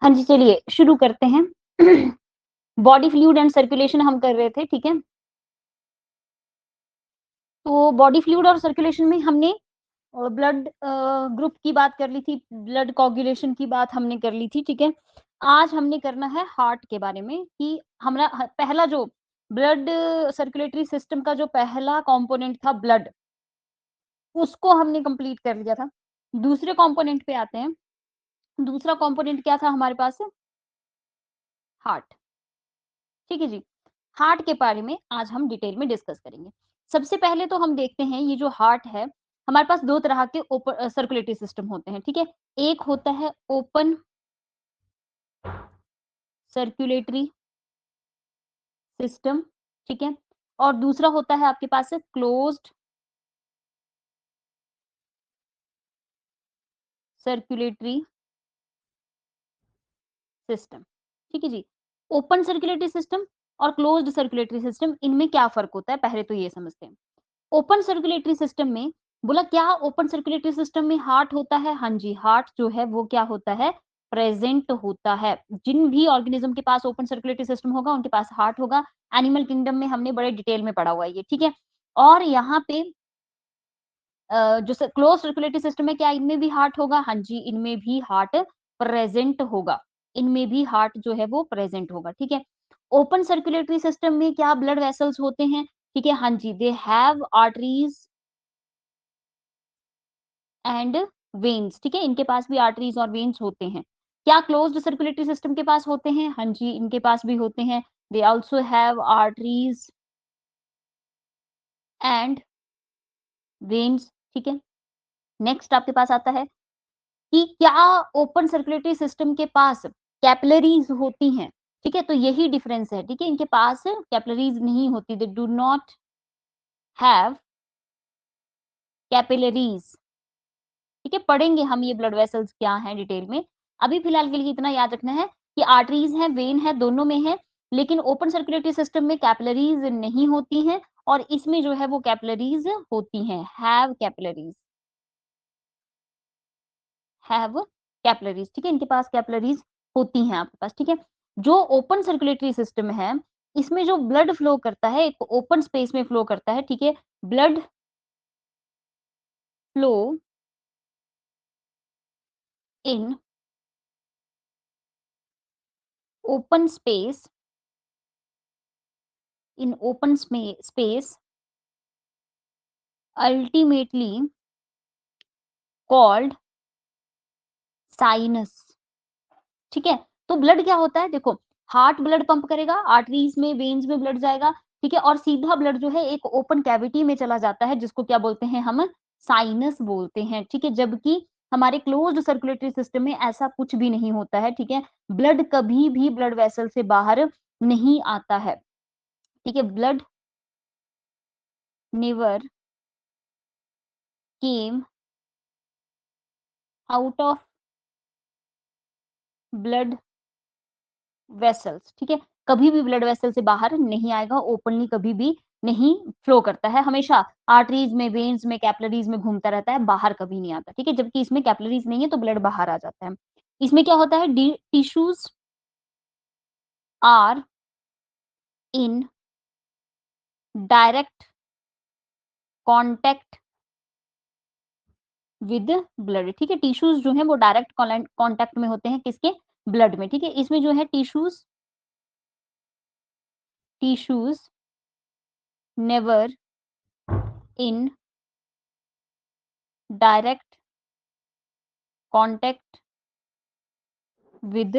हाँ जी, चलिए शुरू करते हैं। बॉडी फ्लूइड एंड सर्कुलेशन हम कर रहे थे, ठीक है? तो बॉडी फ्लूइड और सर्कुलेशन में हमने ब्लड ग्रुप की बात कर ली थी, ब्लड कोagुलेशन की बात हमने कर ली थी, ठीक है? आज हमने करना है हार्ट के बारे में कि हमरा ह पहला जो ब्लड सर्कुलेटरी सिस्टम का जो पहला कंपोनेंट था ब्लड, उसको हमने कंप्लीट कर लिया था। दूसरे कंपोनेंट पे आते हैं। दूसरा कंपोनेंट क्या था हमारे पास? हार्ट, ठीक है जी। हार्ट के बारे में आज हम डिटेल में डिस्कस करेंगे। सबसे पहले तो हम देखते हैं ये जो हार्ट है, हमारे पास 2 तरह के सर्कुलेटरी सिस्टम होते हैं, ठीक है? एक होता है ओपन सर्कुलेटरी सिस्टम, ठीक है? और दूसरा होता है आपके पास क्लोज्ड सर्कुलेटरी सिस्टम, ठीक है जी। ओपन सर्कुलेटरी सिस्टम और क्लोज्ड सर्कुलेटरी सिस्टम इनमें क्या फ़र्क होता है, पहले तो ये समझते हैं। ओपन सर्कुलेटरी सिस्टम में बोला क्या ओपन सर्कुलेटरी सिस्टम में हार्ट होता है? हाँ जी, हार्ट जो है वो क्या होता है? प्रेज़ेंट होता है। जिन भी ऑर्गेनिज़्म के पास ओपन सर्कुलेटरी सिस्टम होगा, उनके पास हार्ट होगा। एनिमल किंगडम में हमने बड़े डिटेल में पढ़ा हुआ है ये, ठीक है? और यहाँ पे जो क्लोज़ सर्कुलेटरी सिस्टम है, क्या इनमें भी हार्ट होगा? हाँ जी, इनमें भी हार्ट प्रेज़ेंट होगा। इनमें भी हार्ट जो है वो प्रेज़ेंट होगा, ठीक है? ओपन सर्कुलेटरी सिस्टम में क्या ब्लड वेसल्स होते हैं? ठीक है, हाँ जी, they have arteries and veins, ठीक है? इनके पास भी आर्टरीज़ और वेन्स होते हैं। क्या क्लोज़्ड सर्कुलेटरी सिस्टम के पास होते हैं? हाँ जी, इनके पास भी होते हैं। They also have arteries and veins, ठीक है? नेक्स्ट आपके पास आता है कि क्या ओपन सर्कुलेटरी सिस्टम के पास कैपिलरीज़ होती हैं? ठीक है? तो यही डिफरेंस है, ठीक है? इनके पास कैपिलरीज़ नहीं होती, they do not have capillaries, ठीक है? पढ़ेंगे हम ये ब्लड वेसल्स क्या हैं डिटेल में। अभी फिलहाल के लिए इतना याद रखना है कि आर्टरीज़ हैं, वेन है, दोनों में है, लेकिन ओपन सर्कुलेटरी सिस्टम में कैपिलरीज़ नहीं होती हैं और इसमें जो है वो कैपिलरीज़ होती हैं, हैव कैपिलरीज़, ठीक है? इनके पास कैपिलरीज़ होती हैं आपके पास, ठीक है? जो ओपन सर्कुलेटरी सिस्टम है, इसमें जो ब्लड फ्लो करता है, एक ओपन स्पेस में फ्लो करता है, ठीक है? Blood flow in open space space ultimately called sinus, ठीक है? तो ब्लड क्या होता है देखो, हार्ट ब्लड पंप करेगा, आर्टरीज़ में, वेन्स में ब्लड जाएगा, ठीक है? और सीधा ब्लड जो है एक ओपन कैविटी में चला जाता है जिसको क्या बोलते हैं हम? साइनस बोलते हैं, ठीक है? जबकि हमारे क्लोज़्ड सर्कुलेटरी सिस्टम में ऐसा कुछ भी नहीं होता है, ठीक है? ब्लड कभी भी ब्लड वेसल से बाहर नहीं आता है, ठीक है? Blood never came out of blood vessels, ठीक है? कभी भी ब्लड वेसल से बाहर नहीं आएगा, ओपनली कभी भी नहीं फ्लो करता है, हमेशा आर्टरीज़ में, वेन्स में, कैपिलरीज़ में घूमता रहता है, बाहर कभी नहीं आता, ठीक है? जबकि इसमें कैपिलरीज़ नहीं है तो ब्लड बाहर आ जाता है। इसमें क्या होता है the tissues are in direct contact with blood, ठीक है? टिश्यूज़ जो हैं वो डायरेक्ट कॉन्टैक्ट में होते हैं किसके? ब्लड में, ठीक है? इसमें जो है tissues never in direct contact with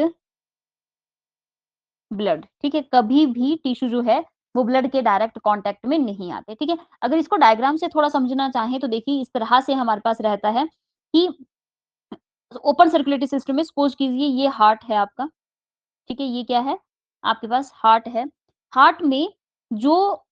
blood, ठीक है? कभी भी टिश्यू जो है वो ब्लड के डायरेक्ट कॉन्टैक्ट में नहीं आते, ठीक है? अगर इसको डायग्राम से थोड़ा समझना चाहें तो देखिए इस तरह से हमारे पास रहता है कि ओपन सर्कुलेटरी सिस्टम में सपोज़ कीजिए ये हार्ट है आपका, ठीक है? ये क्या है? आपके पास हार्ट है। हार्ट में जो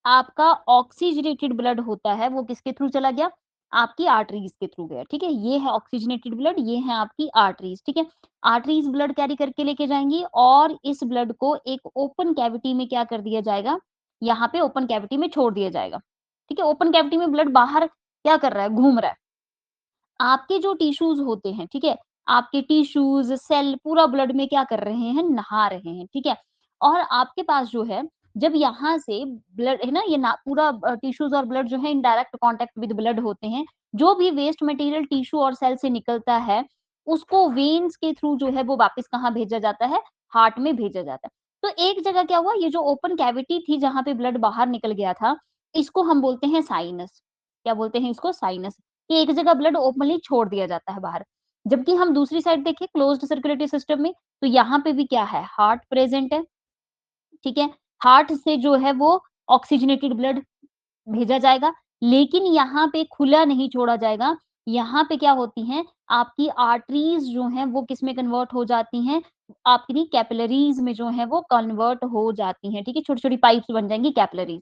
आपका ऑक्सीजनेटेड ब्लड होता है वो किसके थ्रू चला गया? आपकी आर्टरीज़ के थ्रू गया, ठीक है? ये है ऑक्सीजनेटेड ब्लड, ये है आपकी आर्टरीज़, ठीक है? आर्टरीज़ ब्लड कैरी करके लेके जाएँगी और इस ब्लड को एक ओपन कैविटी में क्या कर दिया जाएगा? यहाँ पे ओपन कैविटी में छोड़ दिया जाएगा, ठीक है? ओपन कैविटी में ब्लड बाहर क्या कर रहा है? घूम रहा है। आपके जो टिश्यूज़ होते हैं, ठीक है? आपके टिश्यूज़, सेल पूरा ब्लड में क्या कर रहे हैं, नहा रहे हैं, ठीक है? और आपके पास जो है, जब यहाँ से ब्लड है ना, ये ना पूरा टिश्यूज़ और ब्लड जो है इन डायरेक्ट कॉन्टैक्ट विद ब्लड होते हैं। जो भी वेस्ट मटीरियल टिश्यू और सेल से निकलता है, उसको वेन्स के थ्रू जो है वो वापस कहाँ भेजा जाता है, हार्ट में भेजा जाता है। तो एक जगह क्या हुआ, ये जो ओपन कैविटी थी जहाँ पे ब्लड बाहर निकल गया था, इसको हम बोलते हैं साइनस। क्या बोलते हैं इसको? साइनस। कि एक जगह ब्लड ओपनली छोड़ दिया जाता है बाहर। जबकि हम दूसरी साइड देखें क्लोज्ड सर्कुलेटरी सिस्टम में, तो यहाँ पे भी क्या है, हार्ट प्रेज़ेंट है, ठीक है? हार्ट से जो है वो ऑक्सीजनेटेड ब्लड भेजा जाएगा, लेकिन यहाँ पे खुला नहीं छोड़ा जाएगा। यहाँ पे क्या होती हैं, आपकी आर्टरीज़ जो हैं वो किसमें कन्वर्ट हो जाती हैं, आपकी कैपिलरीज़ में जो है वो कन्वर्ट हो जाती हैं, ठीक है? छोटी-छोटी पाइप्स बन जाएँगी कैपिलरीज़।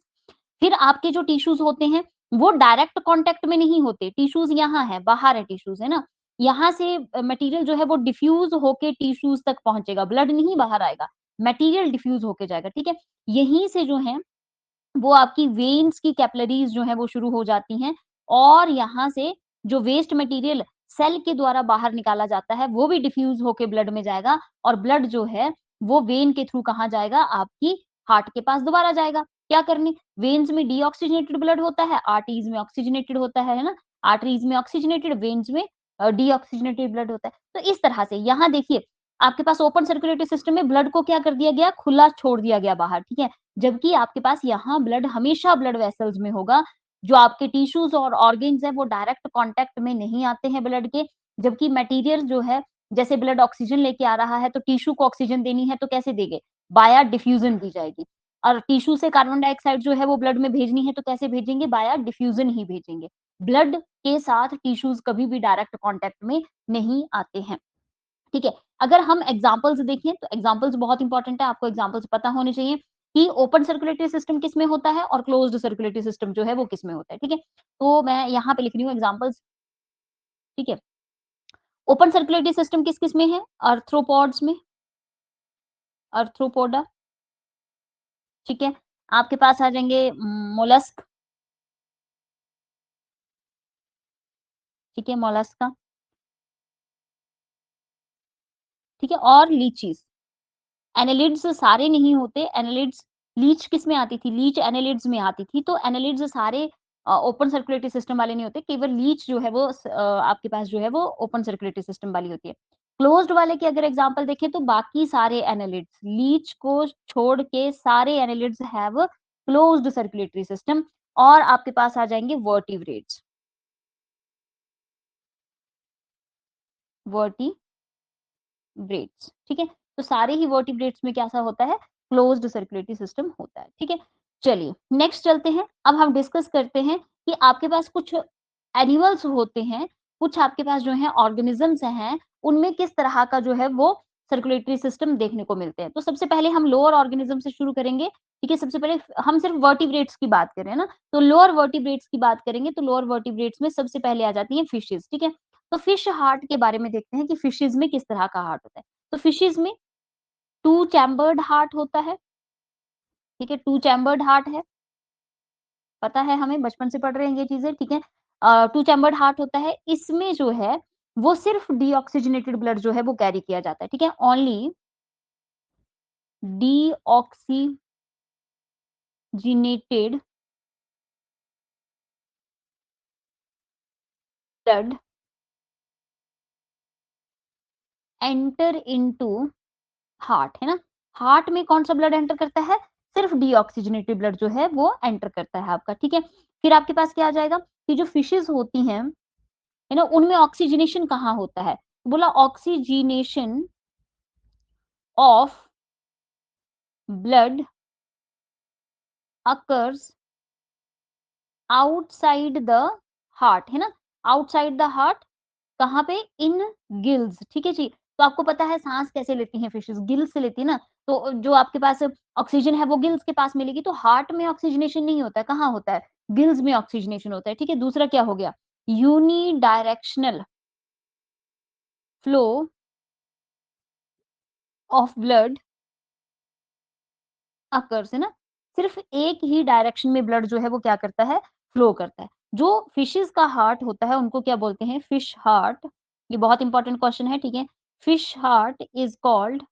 फिर आपके जो टिश्यूज़ होते हैं, वो डायरेक्ट कॉन्टैक्ट में नहीं होते, टिश्यूज़ यहाँ है, बाहर है टिश्यूज़, है ना? यहाँ से मटीरियल जो है वो डिफ्यूज़ होके टिश्यूज़ तक पहुँचेगा, ब्लड नहीं बाहर आएगा, मटीरियल डिफ्यूज़ होके जाएगा, ठीक है? यहीं से जो है वो आपकी वेन्स की कैपिलरीज़ जो हैं वो शुरू हो जाती हैं और यहाँ से जो वेस्ट मटीरियल सेल के द्वारा बाहर निकाला जाता है, वो भी डिफ्यूज़ होके ब्लड में जाएगा और ब्लड जो है, वो वेन के थ्रू कहाँ जाएगा? आपकी हार्ट के पास दोबारा जाएगा। क्या करने? वेन्स में डीऑक्सिजनेटेड ब्लड होता है, आर्टरीज़ में ऑक्सीजनेटेड होता है ना? आर्टरीज़ में ऑक्सीजनेटेड, वेन्स में डीऑक्सिजनेटेड ब्लड होता है। तो इस तरह से यहाँ देखिए, आपके पास ओपन सर्कुलेटरी सिस्टम में ब्लड को क्या कर दिया गया? खुला छोड़ दिया गया बाहर, ठीक है? जबकि आपके पास यहाँ ब्लड हमेशा ब्लड वेसल्स में होगा, जो आपके टिश्यूज़ और ऑर्गन्स हैं वो डायरेक्ट कॉन्टैक्ट में नहीं आते हैं ब्लड के, जबकि मटीरियल जो है, जैसे ब्लड ऑक्सीजन लेके आ रहा है तो टिश्यू को ऑक्सीजन देनी है तो कैसे देंगे? बाया डिफ्यूज़न दी जाएगी और टिश्यू से कार्बन डाइऑक्साइड जो है वो ब्लड में भेजनी है तो कैसे भेजेंगे? बाया डिफ्यूज़न ही भेजेंगे। ब्लड के साथ टिश्यूज़ कभी भी डायरेक्ट कॉन्टैक्ट में नहीं आते हैं। ठीक है? अगर हम एग्ज़ाम्पल्स देखें तो एग्ज़ाम्पल्स बहुत इम्पोर्टेंट है, आपको एग्ज़ाम्पल्स पता होने चाहिए कि ओपन सर्कुलेटरी सिस्टम किसमें होता है और क्लोज़्ड सर्कुलेटरी सिस्टम जो है वो किसमें होता है, ठीक है? तो मैं यहाँ पे लिख रही हूँ एग्ज़ाम्पल्स, ठीक है? ओपन सर्कुलेटरी सिस्टम किस-किस में है? आर्थ्रोपॉड्स में, आर्थ्रोपोडा, ठीक है? आपके पास आ जाएँगे मोलस्क, ठीक है? मोलस्का, ठीक है? और लीचीज़। एनालिड्स सारे नहीं होते, एनालिड्स लीच किसमें आती थी? लीच एनालिड्स में आती थी, तो एनालिड्स सारे ओपन सर्कुलेटरी सिस्टम वाले नहीं होते, केवल लीच जो है वो आपके पास जो है वो ओपन सर्कुलेटरी सिस्टम वाली होती है। क्लोज़्ड वाले की अगर एग्ज़ाम्पल देखें तो बाकी सारे एनालिड्स, लीच को छोड़ के सारे annelids have closed circulatory system और आपके पास आ जाएँगे वर्टिब्रेट्स, वर्टिब्रेट्स, ठीक है? तो सारे ही वर्टिब्रेट्स में कैसा होता है? क्लोज़्ड सर्कुलेटरी सिस्टम होता है, ठीक है? चलिए, नेक्स्ट चलते हैं। अब हम डिस्कस करते हैं कि आपके पास कुछ एनिमल्स होते हैं, कुछ आपके पास जो है ऑर्गेनिज़म्स हैं, उनमें किस तरह का जो है वो सर्कुलेटरी सिस्टम देखने को मिलते हैं। तो सबसे पहले हम लोअर ऑर्गेनिज़्म से शुरू करेंगे, ठीक है? सबसे पहले हम सिर्फ वर्टिब्रेट्स की बात कर रहे हैं ना, तो लोअर वर्टिब्रेट्स की बात करेंगे तो लोअर वर्टिब्रेट्स में सबसे पहले आ जाती हैं फिशेज़, ठीक है? तो फिश हार्ट के बारे में देखते हैं कि फिशेज़ में किस तरह का हार्ट होता है। तो फिशेज़ में 2 चैम्बर्ड हार्ट होता है, ठीक है? 2 चैम्बर्ड हार्ट है, पता है हमें बचपन से पढ़ रहे हैं ये चीज़ें, ठीक है? 2 चैम्बर्ड हार्ट होता है, इसमें जो है वो सिर्फ़ डीऑक्सिजनेटेड ब्लड जो है वो कैरी किया जाता है, ठीक है? Only deoxygenated blood enter into heart, है ना? हार्ट में कौन-सा ब्लड एंटर करता है? सिर्फ़ डीऑक्सिजनेटेड ब्लड जो है वो एंटर करता है आपका, ठीक है? फिर आपके पास क्या आ जाएगा कि जो फिशेज़ होती हैं, है ना? उनमें ऑक्सीजनेशन कहाँ होता है? बोला oxygenation of blood occurs outside the heart, है ना? आउटसाइड द हार्ट कहाँ पे? इन गिल्स, ठीक है जी? तो आपको पता है साँस कैसे लेती हैं फिशेज़? गिल्स से लेती है ना? तो जो आपके पास ऑक्सीजन है वो गिल्स के पास मिलेगी, तो हार्ट में ऑक्सीजनेशन नहीं होता है, कहाँ होता है? गिल्स में ऑक्सीजनेशन होता है, ठीक है? दूसरा क्या हो गया? Unidirectional flow of blood occurs, है ना? सिर्फ़ एक ही डायरेक्शन में ब्लड जो है वो क्या करता है? फ्लो करता है। जो फिशेज़ का हार्ट होता है उनको क्या बोलते हैं? फिश हार्ट ये बहुत इंपॉर्टेंट क्वेश्चन है, ठीक है। Fish heart is called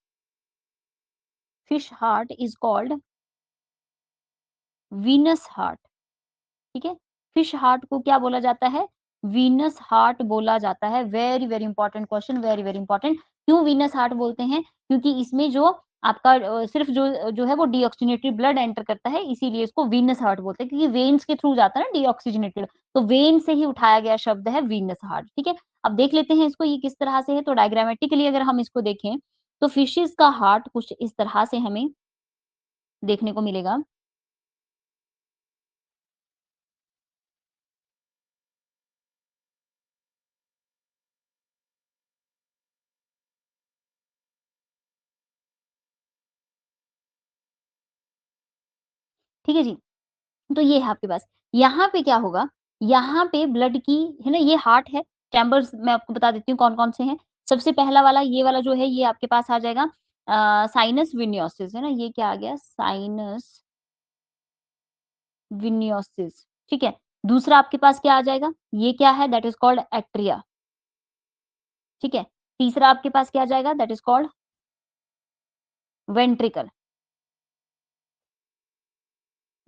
venous heart, ठीक है। फिश हार्ट को क्या बोला जाता है? वीनस हार्ट बोला जाता है। Very, very important question, very, very important. क्यों वीनस हार्ट बोलते हैं? क्योंकि इसमें जो आपका सिर्फ़ जो जो है वो डीऑक्सीजनेटेड ब्लड एंटर करता है, इसीलिए इसको वीनस हार्ट बोलते हैं, क्योंकि वेन्स के थ्रू जाता है ना डीऑक्सीजनेटेड, तो वेन से ही उठाया गया शब्द है वीनस हार्ट, ठीक है। अब देख लेते हैं इसको, ये किस तरह से है, तो डायग्रामेटिकली अगर हम इसको देखें, तो फिशेज़ का हार्ट कुछ इस तरह से हमें देखने को मिलेगा। ठीक है जी? तो ये है आपके पास। यहाँ पे क्या होगा, यहाँ पे ब्लड की है ना, ये हार्ट है, चैम्बर्स मैं आपको बता देती हूँ कौन-कौन से हैं। सबसे पहला वाला ये वाला जो है ये आपके पास आ जाएगा साइनस विनियोसिस है ना, ये क्या आ गया साइनस विनियोसिस, ठीक है। दूसरा आपके पास क्या आ जाएगा, ये क्या है दैट इज़ कॉल्ड एट्रिया, ठीक है। तीसरा आपके पास क्या आ जाएगा that is called ventricle,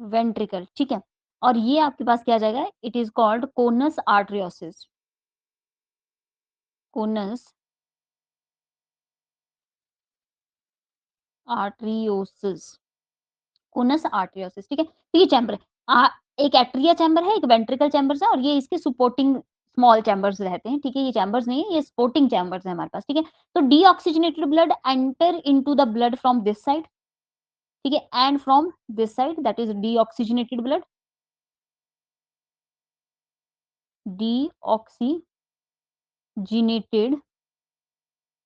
ventricle, ठीक है। और ये आपके पास क्या आ जाएगा, it is called conus arteriosus, conus arteriosus, conus arteriosus, ठीक है। तो ये चैम्बर है। एक एट्रिया चैम्बर है, एक वेंट्रिकल चैम्बर्स है और ये इसके सपोर्टिंग स्मॉल चैम्बर्स रहते हैं, ठीक है। ये चैम्बर्स नहीं है, ये सपोर्टिंग चैम्बर्स हैं हमारे पास, ठीक है। तो deoxygenated blood enter into the blood from this side, ठीक है, and from this side that is deoxygenated blood, deoxygenated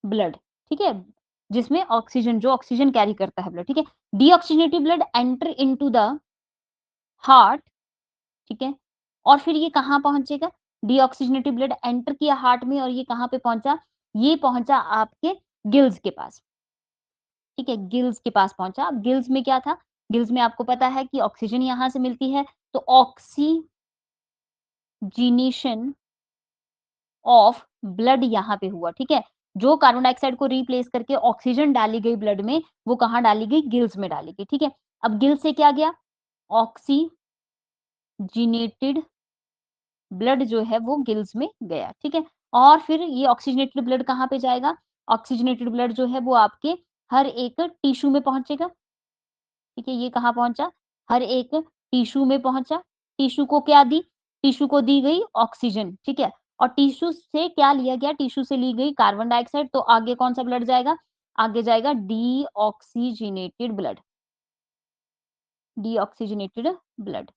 blood, ठीक है। जिसमें ऑक्सीजन जो ऑक्सीजन कैरी करता है ब्लड, ठीक है। Deoxygenated blood enter into the heart, ठीक है। और फिर ये कहाँ पहुँचेगा? डीऑक्सीजनेटेड ब्लड एंटर किया हार्ट में और ये कहाँ पे पहुँचा? ये पहुँचा आपके गिल्स के पास, ठीक है, गिल्स के पास पहुँचा। अब गिल्स में क्या था? गिल्स में आपको पता है कि ऑक्सीजन यहाँ से मिलती है, तो ऑक्सीजिनेशन ऑफ ब्लड यहाँ पे हुआ, ठीक है। जो कार्बन डाइऑक्साइड को रिप्लेस करके ऑक्सीजन डाली गई ब्लड में, वो कहाँ डाली गई? गिल्स में डाली गई, ठीक है। अब गिल्स से क्या गया? ऑक्सीजिनेटेड ब्लड जो है वो गिल्स में गया, ठीक है। और फिर ये ऑक्सीजनेटेड ब्लड कहाँ पे जाएगा? ऑक्सीजनेटेड ब्लड जो है वो आपके हर एक टिश्यू में पहुँचेगा, ठीक है। ये कहाँ पहुँचा? हर एक टिश्यू में पहुँचा। टिश्यू को क्या दी? टिश्यू को दी गई ऑक्सीजन, ठीक है। और टिश्यू से क्या लिया गया? टिश्यू से ली गई कार्बन डाइऑक्साइड, तो आगे कौन-सा ब्लड जाएगा? आगे जाएगा डीऑक्सीजनेटेड ब्लड, डीऑक्सीजनेटेड ब्लड।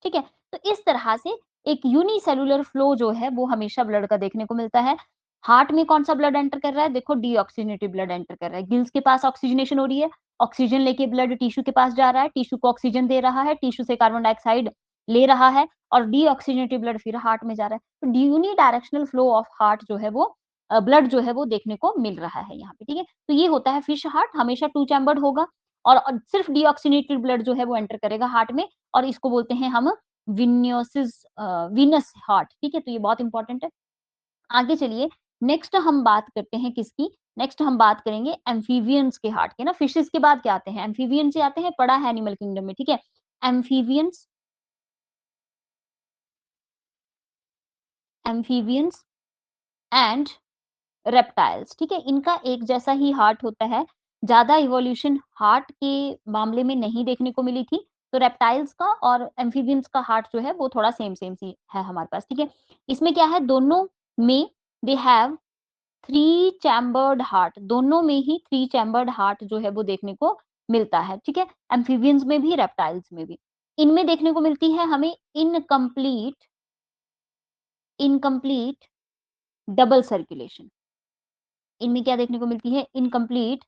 ठीक है? तो इस तरह से एक यूनिसेल्युलर फ्लो जो है वो हमेशा ब्लड का देखने को मिलता है। हार्ट में कौन-सा ब्लड एंटर कर रहा है? देखो डीऑक्सीजनेटेड ब्लड एंटर कर रहा है। गिल्स के पास ऑक्सीजनेशन हो रही है, ऑक्सीजन लेके ब्लड टिश्यू के पास जा रहा है, टिश्यू को ऑक्सीजन दे रहा है, टिश्यू से कार्बन डाइऑक्साइड ले रहा है और डीऑक्सीजनेटेड ब्लड फिर हार्ट में जा रहा है। तो यूनिडायरेक्शनल फ्लो ऑफ हार्ट जो है वो ब्लड जो है वो देखने को मिल रहा है यहाँ पे, ठीक है? तो ये होता है फिश हार्ट, हमेशा 2 चैम्बर्ड होगा और सिर्फ डीऑक्सीजनेटेड ब्लड जो है वो एंटर करेगा हार्ट में और इसको बोलते हैं हम विनियोसिस वीनस हार्ट, ठीक है? तो ये बहुत इंपॉर्टेंट है। आगे चलिए, नेक्स्ट हम बात करते हैं किसकी? नेक्स्ट हम बात करेंगे एम्फीबियंस के हार्ट की ना, फिशेज़ के बाद क्या आते हैं? एम्फीबियंस से आते हैं, पढ़ा है एनिमल किंगडम में, ठीक है? एम्फीबियंस एम्फीबियंस एंड रेप्टाइल्स, ठीक है? इनका एक जैसा ही हार्ट होता है, ज़्यादा इवोल्यूशन हार्ट के मामले में नहीं देखने को मिली थी, तो रेप्टाइल्स का और एम्फीबियंस का हार्ट जो है वो थोड़ा सेम-सेम सी है हमारे पास, ठीक है? इसमें क्या है दोनों में दे हैव 3 चैम्बर्ड हार्ट, दोनों में ही 3 चैम्बर्ड हार्ट जो है वो देखने को मिलता है, ठीक है? एम्फीबियंस में भी, रेप्टाइल्स में भी। इनमें देखने को मिलती है हमें इनकम्प्लीट डबल सर्कुलेशन। इनमें क्या देखने को मिलती है? इनकम्प्लीट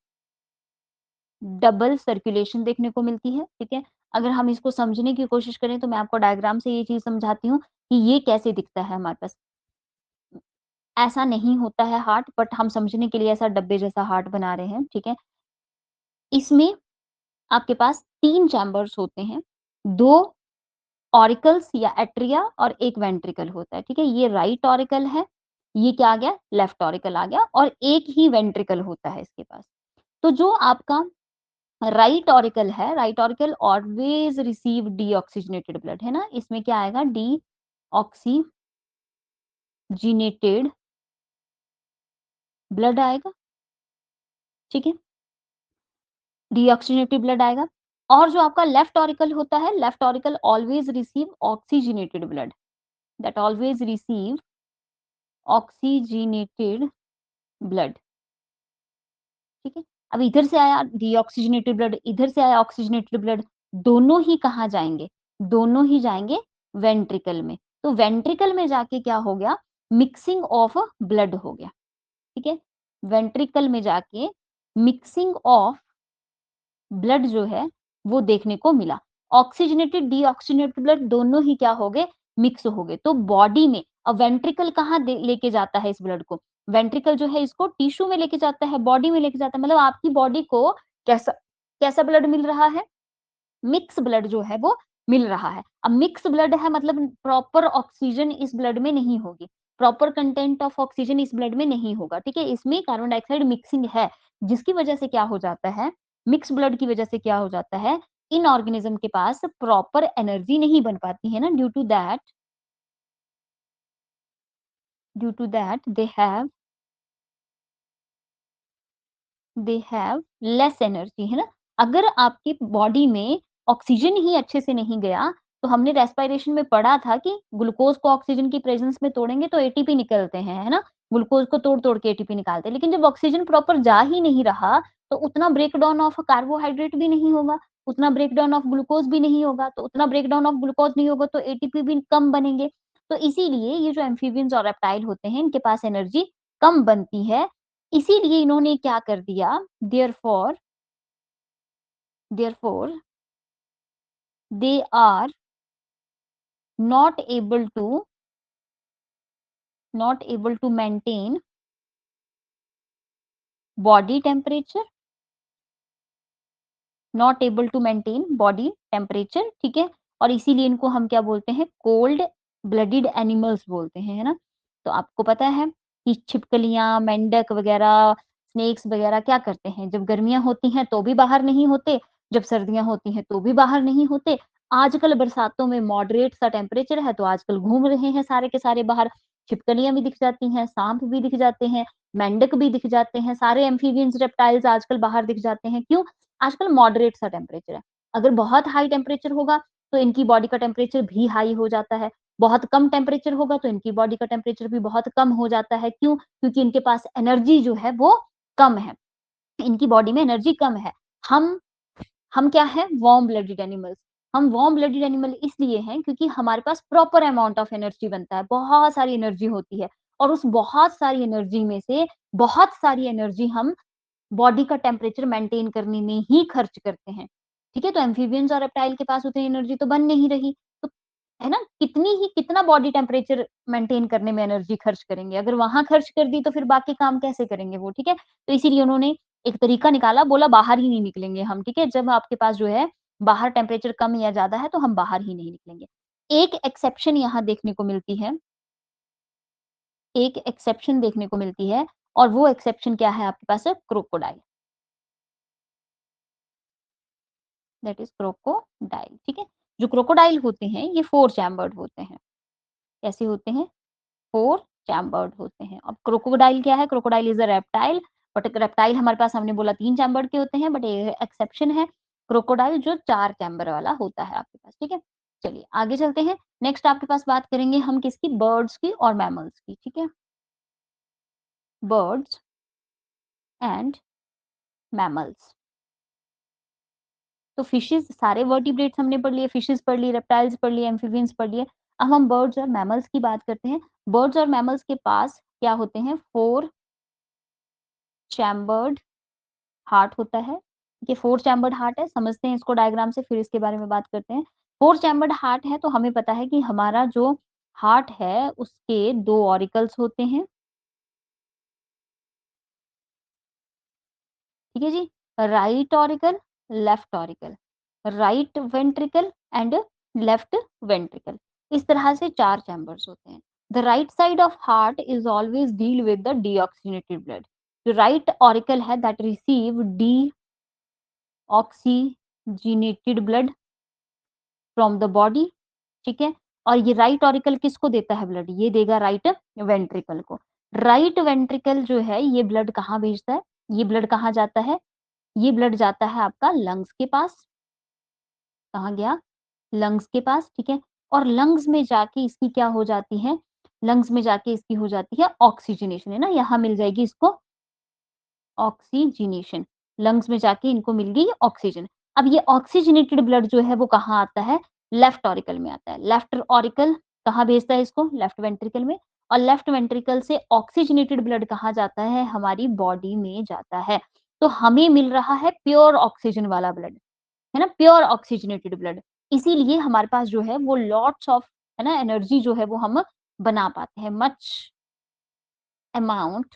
डबल सर्कुलेशन देखने को मिलती है, ठीक है? अगर हम इसको समझने की कोशिश करें तो मैं आपको डायग्राम से ये चीज़ समझाती हूँ कि ये कैसे दिखता है हमारे पास। ऐसा नहीं होता है हार्ट बट हम समझने के लिए ऐसा डब्बे जैसा हार्ट बना रहे हैं, ठीक है? इसमें आपके पास 3 चैम्बर्स होते हैं, 2 ऑरिकल्स या एट्रिया और 1 वेंट्रिकल होता है, ठीक है? ये राइट ऑरिकल है ये क्या आ गया? लेफ्ट ऑरिकल आ गया और एक ही वेंट्रिकल होता है इसके पास। तो जो आपका राइट ऑरिकल है, right auricle always receive deoxygenated blood, है ना? इसमें क्या आएगा? डीऑक्सीजनेटेड ब्लड आएगा, ठीक है? डीऑक्सीजनेटेड ब्लड आएगा और जो आपका लेफ्ट ऑरिकल होता है, left auricle always receive oxygenated blood, that always receive oxygenated blood, ठीक है? अब इधर से आया डीऑक्सीजनेटेड ब्लड, इधर से आया ऑक्सीजनेटेड ब्लड, दोनों ही कहाँ जाएँगे? दोनों ही जाएँगे वेंट्रिकल में। तो वेंट्रिकल में जाके क्या हो गया? मिक्सिंग ऑफ ब्लड हो गया, ठीक है? वेंट्रिकल में जाके मिक्सिंग ऑफ ब्लड जो है वो देखने को मिला। ऑक्सीजनेटेड, डीऑक्सीजनेटेड ब्लड दोनों ही क्या हो गए? मिक्स हो गए। तो बॉडी में अब वेंट्रिकल कहाँ दे लेके जाता है इस ब्लड को? वेंट्रिकल जो है इसको टिश्यू में लेके जाता है, बॉडी में लेके जाता है। मतलब आपकी बॉडी को कैसा कैसा ब्लड मिल रहा है? मिक्स ब्लड जो है वो मिल रहा है। अब मिक्स ब्लड है मतलब प्रॉपर ऑक्सीजन इस ब्लड में नहीं होगी, प्रॉपर कंटेंट ऑफ ऑक्सीजन इस ब्लड में नहीं होगा, ठीक है? इसमें कार्बन डाइऑक्साइड मिक्सिंग है, जिसकी वजह से क्या हो जाता है, मिक्स ब्लड की वजह से क्या हो जाता है, इन ऑर्गेनिज्म के पास प्रॉपर एनर्जी नहीं बन पाती है ना, due to that they have less energy, है ना? अगर आपकी बॉडी में ऑक्सीजन ही अच्छे से नहीं गया, तो हमने रेस्पिरेशन में पढ़ा था कि ग्लूकोज को ऑक्सीजन की प्रेजेंस में तोड़ेंगे तो एटीपी निकलते हैं, है ना? ग्लूकोज को तोड़-तोड़ के एटीपी निकालते हैं। लेकिन जब ऑक्सीजन प्रॉपर जा ही नहीं रहा, तो उतना ब्रेकडाउन ऑफ कार्बोहाइड्रेट भी नहीं होगा, उतना ब्रेकडाउन ऑफ ग्लूकोज भी नहीं होगा, तो उतना ब्रेकडाउन ऑफ ग्लूकोज नहीं होगा तो एटीपी भी कम बनेंगे। तो इसीलिए ये जो एम्फीबियंस और रेप्टाइल होते हैं, इनके पास एनर्जी कम बनती है, इसीलिए इन्होंने क्या कर दिया, therefore they are not able to maintain body temperature, not able to maintain body temperature, ठीक है? और इसीलिए इनको हम क्या बोलते हैं? कोल्ड ब्लडेड एनिमल्स बोलते हैं, है ना? तो आपको पता है कि छिपकलियाँ, मेंढक वगैरह, स्नेक्स वगैरह क्या करते हैं? जब गर्मियाँ होती हैं तो भी बाहर नहीं होते, जब सर्दियाँ होती हैं तो भी बाहर नहीं होते। आजकल बरसातों में मॉडरेट सा टेम्परेचर है तो आजकल घूम रहे हैं सारे के सारे बाहर। छिपकलियाँ भी दिख जाती हैं, साँप भी दिख जाते हैं, मेंढक भी दिख जाते हैं, सारे एम्फिबियंस, रेप्टाइल्स आजकल बाहर दिख जाते हैं। क्यों? आजकल मॉडरेट सा टेम्परेचर है। अगर बहुत हाई टेम्परेचर होगा, तो इनकी बॉडी का टेम्परेचर भी हाई हो जाता है। बहुत कम टेम्परेचर होगा, तो इनकी बॉडी का टेम्परेचर भी बहुत कम हो जाता है। क्यों? क्योंकि इनके पास एनर्जी जो है वो कम है। इनकी बॉडी में एनर्जी कम है। हम हम क्या हैं? Warm blooded animals. हम वार्म ब्लडेड एनिमल इसलिए हैं क्योंकि हमारे पास प्रॉपर अमाउंट ऑफ एनर्जी बनता है, बहुत सारी एनर्जी होती है और उस बहुत सारी एनर्जी में से बहुत सारी एनर्जी हम बॉडी का टेम्परेचर मेंटेन करने में ही खर्च करते हैं, ठीक है? तो एम्फिबियंस और रेप्टाइल के पास उतनी एनर्जी तो बन नहीं रही, तो है ना? कितना बॉडी टेम्परेचर मेंटेन करने में एनर्जी खर्च करेंगे? अगर वहाँ खर्च कर दी तो फिर बाकी काम कैसे करेंगे वो, ठीक है? तो इसीलिए उन्होंने एक तरीका निकाला, बोला बाहर ही नहीं निकलेंगे हम, ठीक है? जब आपके पास जो है बाहर टेम्परेचर कम या ज़्यादा है तो हम बाहर ही नहीं निकलेंगे। एक एक्सेप्शन यहाँ देखने को मिलती है, एक एक्सेप्शन देखने को मिलती है और वो एक्सेप्शन क्या है आपके पास? क्रोकोडाइल। दैट इज़ क्रोकोडाइल, ठीक है? जो क्रोकोडाइल होते हैं ये 4 चैम्बर्ड होते हैं। कैसे होते हैं? 4 चैम्बर्ड होते हैं। अब क्रोकोडाइल क्या है? Crocodile is a reptile, but reptile हमारे पास हमने बोला 3 चैम्बर्ड के होते हैं, बट ये एक्सेप्शन है क्रोकोडाइल जो 4 चैम्बर वाला होता है आपके पास, ठीक है? चलिए आगे चलते हैं। नेक्स्ट आपके पास बात करेंगे हम किसकी? बर्ड्स की और मैमल्स की, ठीक है? Birds and mammals. तो फिशेज़ सारे वर्टिब्रेट्स हमने पढ़ लिए, फिशेज़ पढ़ ली, रेप्टाइल्स पढ़ लिए, एम्फिबियंस पढ़ लिए। अब हम बर्ड्स और मैमल्स की बात करते हैं। बर्ड्स और मैमल्स के पास क्या होते हैं? 4 चैम्बर्ड हार्ट होता है। ये 4 चैम्बर्ड हार्ट है, समझते हैं इसको डायग्राम से फिर इसके बारे में बात करते हैं। 4 चैम्बर्ड हार्ट है तो हमें पता है कि हमारा जो हार्ट है उसके 2 ऑरिकल्स होते हैं, ठीक है जी? Right auricle, left auricle, right ventricle and left ventricle. इस तरह से 4 चैम्बर्स होते हैं। The right side of heart is always deal with the deoxygenated blood. The right auricle है that receive deoxygenated blood from the body, ठीक है। और ये राइट ऑरिकल किसको देता है ब्लड? ये देगा राइट वेंट्रिकल को। राइट वेंट्रिकल जो है ये ब्लड कहाँ भेजता है? ये ब्लड कहाँ जाता है? ये ब्लड जाता है आपका लंग्स के पास। कहाँ गया? लंग्स के पास, ठीक है। और लंग्स में जाके इसकी क्या हो जाती है? लंग्स में जाके इसकी हो जाती है ऑक्सीजनेशन, है ना। यहाँ मिल जाएगी इसको ऑक्सीजनेशन। लंग्स में जाके इनको मिल गई ऑक्सीजन। अब ये ऑक्सीजनेटेड ब्लड जो है वो कहाँ आता है? लेफ्ट ऑरिकल में आता है। लेफ्ट ऑरिकल कहाँ भेजता है इसको? लेफ्ट वेंट्रिकल में। और लेफ्ट वेंट्रिकल से ऑक्सीजनेटेड ब्लड कहाँ जाता है? हमारी बॉडी में जाता है। तो हमें मिल रहा है प्योर ऑक्सीजन वाला ब्लड, है ना, प्योर ऑक्सीजनेटेड ब्लड। इसीलिए हमारे पास जो है वो लॉट्स ऑफ, है ना, एनर्जी जो है वो हम बना पाते हैं। Much amount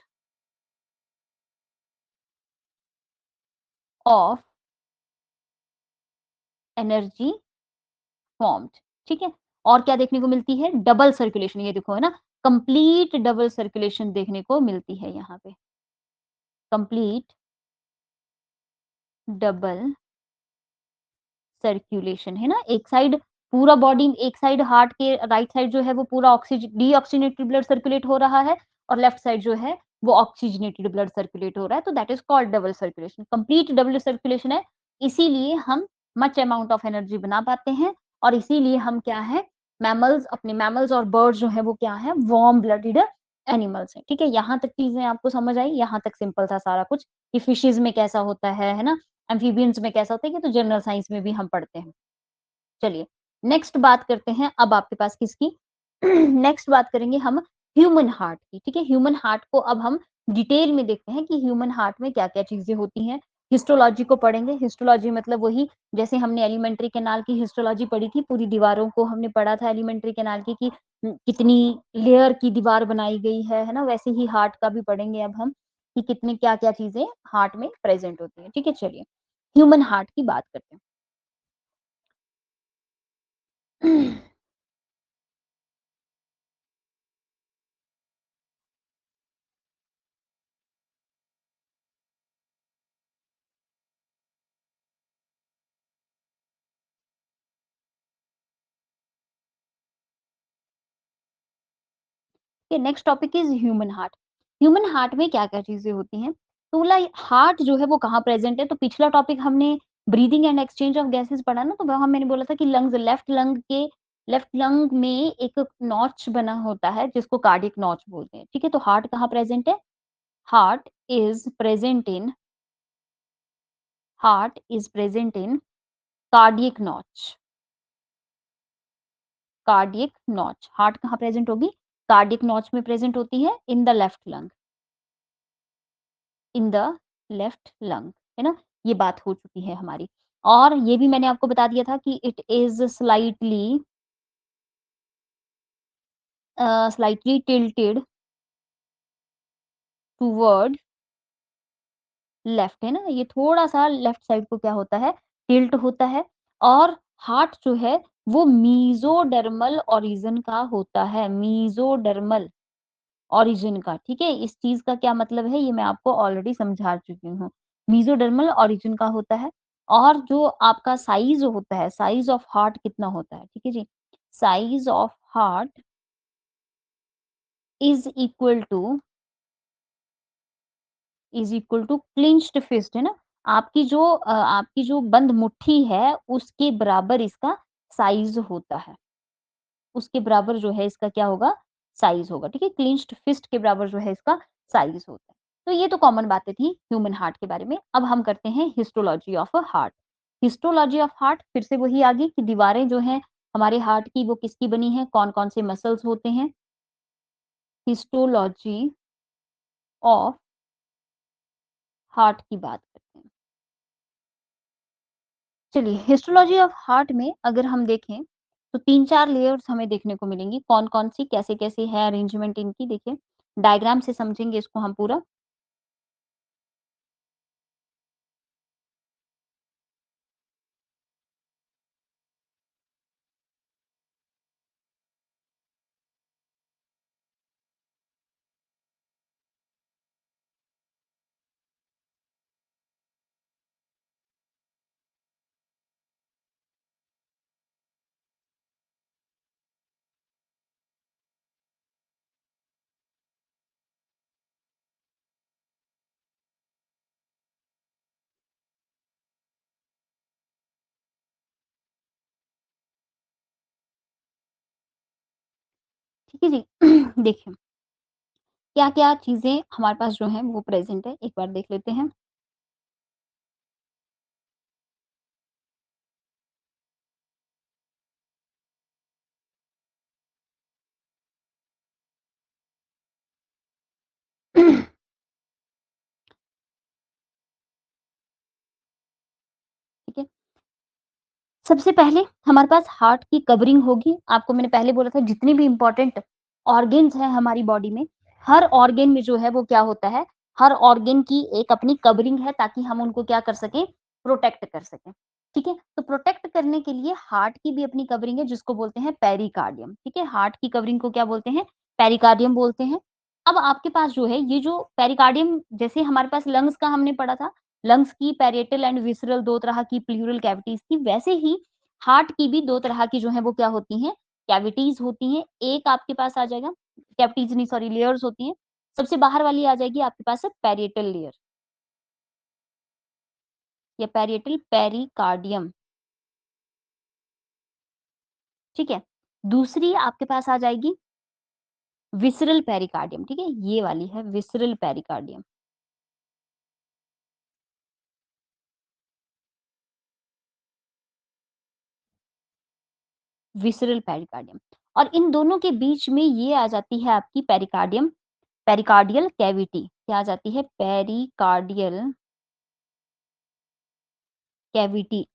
of energy formed, ठीक है। और क्या देखने को मिलती है? डबल सर्कुलेशन, ये देखो, है ना, कंप्लीट डबल सर्कुलेशन देखने को मिलती है यहाँ पे। कंप्लीट डबल सर्कुलेशन, है ना। एक साइड पूरा बॉडी, एक साइड हार्ट के राइट साइड जो है वो पूरा डीऑक्सीजनेटेड ब्लड सर्कुलेट हो रहा है, और लेफ्ट साइड जो है वो ऑक्सीजनेटेड ब्लड सर्कुलेट हो रहा है। तो that is called double circulation, complete double circulation है। इसीलिए हम मच अमाउंट ऑफ एनर्जी बना पाते हैं, और इसीलिए हम क्या है, मैमल्स, अपने मैमल्स और बर्ड्स जो है वो क्या है, वार्म ब्लडेड एनिमल्स है, ठीक है। यहाँ तक चीजें आपको समझ आई? यहाँ तक सिंपल था सारा कुछ, कि फिशेज में कैसा होता है ना, एम्फीबियंस में कैसा होता है, कि तो जनरल साइंस में भी हम पढ़ते हैं। चलिए नेक्स्ट बात करते हैं अब आपके पास किसकी? नेक्स्ट बात करेंगे हम ह्यूमन हार्ट की, ठीक है। ह्यूमन हार्ट को अब हम डिटेल में देखते हैं कि ह्यूमन हार्ट में क्या क्या चीजें होती हैं। हिस्टोलॉजी को पढ़ेंगे। हिस्टोलॉजी मतलब वही, जैसे हमने एलिमेंट्री कैनाल की हिस्टोलॉजी पढ़ी थी, पूरी दीवारों को हमने पढ़ा था एलिमेंट्री कैनाल की, कि कितनी लेयर की दीवार बनाई गई है ना, वैसे ही हार्ट का भी पढ़ेंगे अब हम, कि कितने क्या क्या चीजें हार्ट में प्रेजेंट होती है, ठीक है। चलिए ह्यूमन हार्ट की बात करते हैं। Next topic is human heart. Human heart में क्या क्या चीजें होती हैं? तो बोला हार्ट जो है वो कहाँ प्रेजेंट है? तो पिछला टॉपिक हमने breathing and exchange of gases पढ़ा ना, तो वहां मैंने बोला था कि लंग्स, लेफ्ट लंग में एक नॉच बना होता है जिसको कार्डियक नॉच बोलते हैं, ठीक है। तो हार्ट कहाँ प्रेजेंट है? Heart is present in heart is present in cardiac notch. Cardiac notch, heart कहाँ प्रेजेंट होगी? कार्डियक नॉच में प्रेजेंट होती है, in the left lung, in the left lung, है ना। ये बात हो चुकी है हमारी। और ये भी मैंने आपको बता दिया था कि it is slightly tilted toward left, है ना। ये थोड़ा सा लेफ्ट साइड को क्या होता है, टिल्ट होता है। और हार्ट जो है वो मीजोडर्मल ओरिजिन का होता है, मीजोडर्मल ओरिजिन का, ठीक है। इस चीज का क्या मतलब है ये मैं आपको ऑलरेडी समझा चुकी हूँ। मीजोडर्मल ओरिजिन का होता है। और जो आपका साइज होता है, साइज ऑफ हार्ट कितना होता है, ठीक है जी, size of heart is equal to clenched fist, है ना। आपकी जो बंद मुट्ठी है उसके बराबर इसका साइज होता है, उसके बराबर जो है इसका क्या होगा, साइज होगा, ठीक है। क्लिंच्ड फिस्ट के बराबर जो है इसका साइज होता है। तो ये तो कॉमन बातें थी ह्यूमन हार्ट के बारे में। अब हम करते हैं histology of a heart. Histology of heart फिर से वही आ गई कि दीवारें जो हैं हमारे हार्ट की वो किसकी बनी है, कौन कौन से मसल्स होते हैं। हिस्टोलॉजी ऑफ हार्ट की बात करते हैं। चलिए हिस्टोलॉजी ऑफ हार्ट में अगर हम देखें तो 3-4 लेयर्स हमें देखने को मिलेंगी। कौन-कौन सी, कैसे-कैसे है अरेंजमेंट इनकी, देखिए डायग्राम से समझेंगे इसको हम पूरा। ठीक है जी? देखिए, क्या-क्या चीज़ें हमारे पास जो हैं वो प्रेज़ेंट है, एक बार देख लेते हैं। ठीक है? सबसे पहले हमारे पास हार्ट की कवरिंग होगी। आपको मैंने पहले बोला था जितने भी इम्पोर्टेंट ऑर्गन्स हैं हमारी बॉडी में, हर ऑर्गन में जो है वो क्या होता है, हर ऑर्गन की एक अपनी कवरिंग है ताकि हम उनको क्या कर सकें, प्रोटेक्ट कर सकें। ठीक है? तो प्रोटेक्ट करने के लिए हार्ट की भी अपनी कवरिंग है जिसको बोलते हैं पेरिकार्डियम। ठीक है? हार्ट की कवरिंग को क्या बोलते हैं? पेरिकार्डियम बोलते हैं। अब आपके पास जो है ये जो पेरिकार्डियम जैसे हमारे पास लंग्स का हमने पढ़ा था, लंग्स की पैरिएटल एंड विसरल 2 तरह की प्लूरल कैविटीज़ थी, वैसे ही हार्ट की भी 2 तरह की जो है वो क्या होती हैं, कैविटीज़ होती हैं। एक आपके पास आ जाएगा कैविटीज़ नहीं सॉरी लेयर्स होती हैं। सबसे बाहर वाली आ जाएगी आपके पास पैरिएटल लेयर या पैरिएटल पेरिकार्डियम, ठीक है? दूसरी आपके पास आ जाएगी विसरल पेरिकार्डियम, ठीक है? ये वाली है विसरल पेरिकार्डियम, विसरल पेरिकार्डियम और इन दोनों के बीच में ये आ जाती है आपकी पेरिकार्डियम पेरिकार्डियल कैविटी। क्या आ जाती है? Pericardial cavity.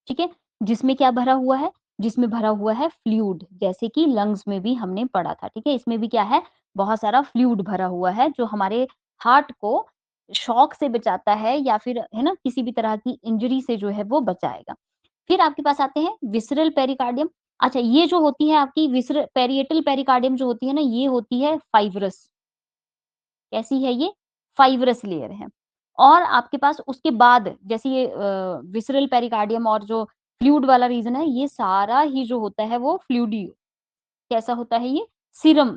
ठीक है? जिसमें क्या भरा हुआ है? जिसमें भरा हुआ है फ्लूइड जैसे कि लंग्स में भी हमने पढ़ा था, ठीक है? इसमें भी क्या है? बहुत सारा फ्लूइड भरा हुआ है जो हमारे हार्ट को शॉक से बचाता है या फिर है ना किसी भी तरह की इंजरी से जो है वो बचाएगा। फिर आपके पास आते हैं विसरल पेरिकार्डियम। अच्छा ये जो होती है आपकी विसर पेरिएटल पेरिकार्डियम जो होती है ना ये होती है फाइब्रस। कैसी है ये? फाइब्रस लेयर है। और आपके पास उसके बाद जैसे ये विसरल पेरिकार्डियम और जो फ्लूइड वाला रीजन है, ये सारा ही जो होता है वो फ्लूइडी कैसा होता है ये? सीरम,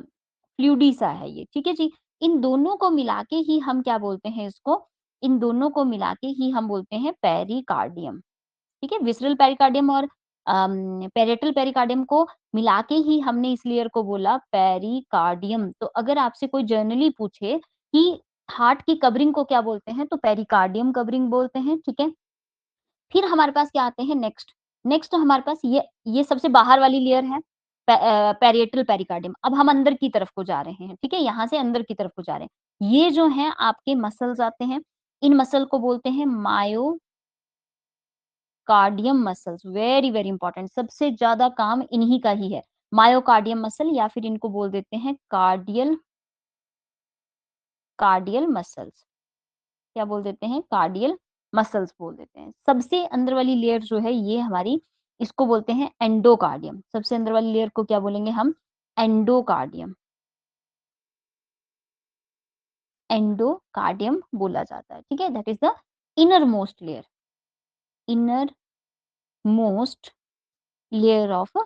फ्लूइडी सा है ये, ठीक है जी? इन दोनों को मिला के ही हम क्या बोलते हैं इसको? इन दोनों को मिला के ही हम बोलते हैं पेरिकार्डियम, ठीक है? विसरल पेरिकार्डियम और पैरेटल पेरिकार्डियम को मिला के ही हमने इस लेयर को बोला पेरिकार्डियम। तो अगर आपसे कोई जनरली पूछे कि हार्ट की कवरिंग को क्या बोलते हैं? तो पेरिकार्डियम कवरिंग बोलते हैं, ठीक है? फिर हमारे पास क्या आते हैं नेक्स्ट? नेक्स्ट हमारे पास ये सबसे बाहर वाली लेयर है पैरिएटल पेरिकार्डियम। अब हम अंदर की तरफ को जा रहे हैं, ठीक है? यहाँ से अंदर की तरफ को जा रहे हैं। ये जो हैं आपके मसल्स आते हैं, इन मसल को बोलते हैं myocardium muscles, very, very important सबसे ज़्यादा काम इन्हीं का ही है। मायोकार्डियम मसल या फिर इनको बोल देते हैं कार्डियल कार्डियल मसल्स। क्या बोल देते हैं? कार्डियल मसल्स बोल देते हैं। सबसे अंदर वाली लेयर जो है ये हमारी इसको बोलते हैं एंडोकार्डियम। सबसे अंदर वाली लेयर को क्या बोलेंगे हम? एंडोकार्डियम, एंडोकार्डियम बोला जाता है, ठीक है? That is the inner most layer, inner most layer of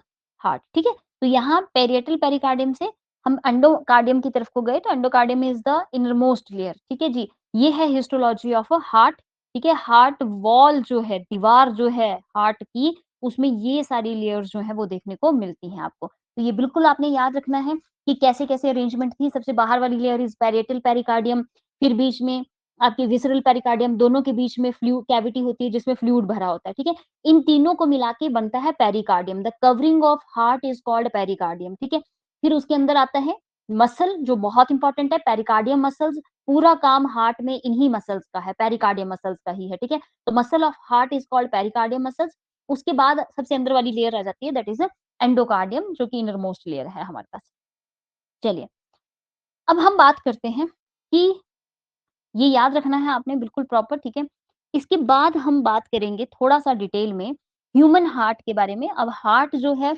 heart, ठीक है? तो यहाँ पेरिएटल पेरिकार्डियम से हम एंडोकार्डियम की तरफ को गए तो endocardium is the innermost layer, ठीक है जी? ये है हिस्टोलॉजी ऑफ अ हार्ट, ठीक है? हार्ट वॉल जो है, दीवार जो है हार्ट की, उसमें ये सारी लेयर्स जो हैं वो देखने को मिलती हैं आपको। तो ये बिल्कुल आपने याद रखना है कि कैसे-कैसे अरेंजमेंट थी। सबसे बाहर वाली लेयर इज़ पेरिएटल पेरिकार्डियम, फिर बीच में आपके विसरल पेरिकार्डियम, दोनों के बीच में कैविटी होती है जिसमें फ्लूइड भरा होता है, ठीक है? इन तीनों को मिला के बनता है pericardium. The covering of heart is called pericardium, ठीक है? फिर उसके अंदर आता है मसल जो बहुत इंपॉर्टेंट है पेरिकार्डियम मसल्स, पूरा काम हार्ट में इन्हीं मसल्स का है, पेरिकार्डियम मसल्स का ही है, ठीक है? तो muscle of heart is called pericardium muscles. उसके बाद सबसे अंदर वाली लेयर आ जाती है दैट इज़ एंडोकार्डियम जो कि इनर मोस्ट लेयर है हमारे पास। चलिए, अब हम बात करते हैं कि ये याद रखना है आपने बिल्कुल प्रॉपर, ठीक है? इसके बाद हम बात करेंगे थोड़ा-सा डिटेल में ह्यूमन हार्ट के बारे में। अब हार्ट जो है,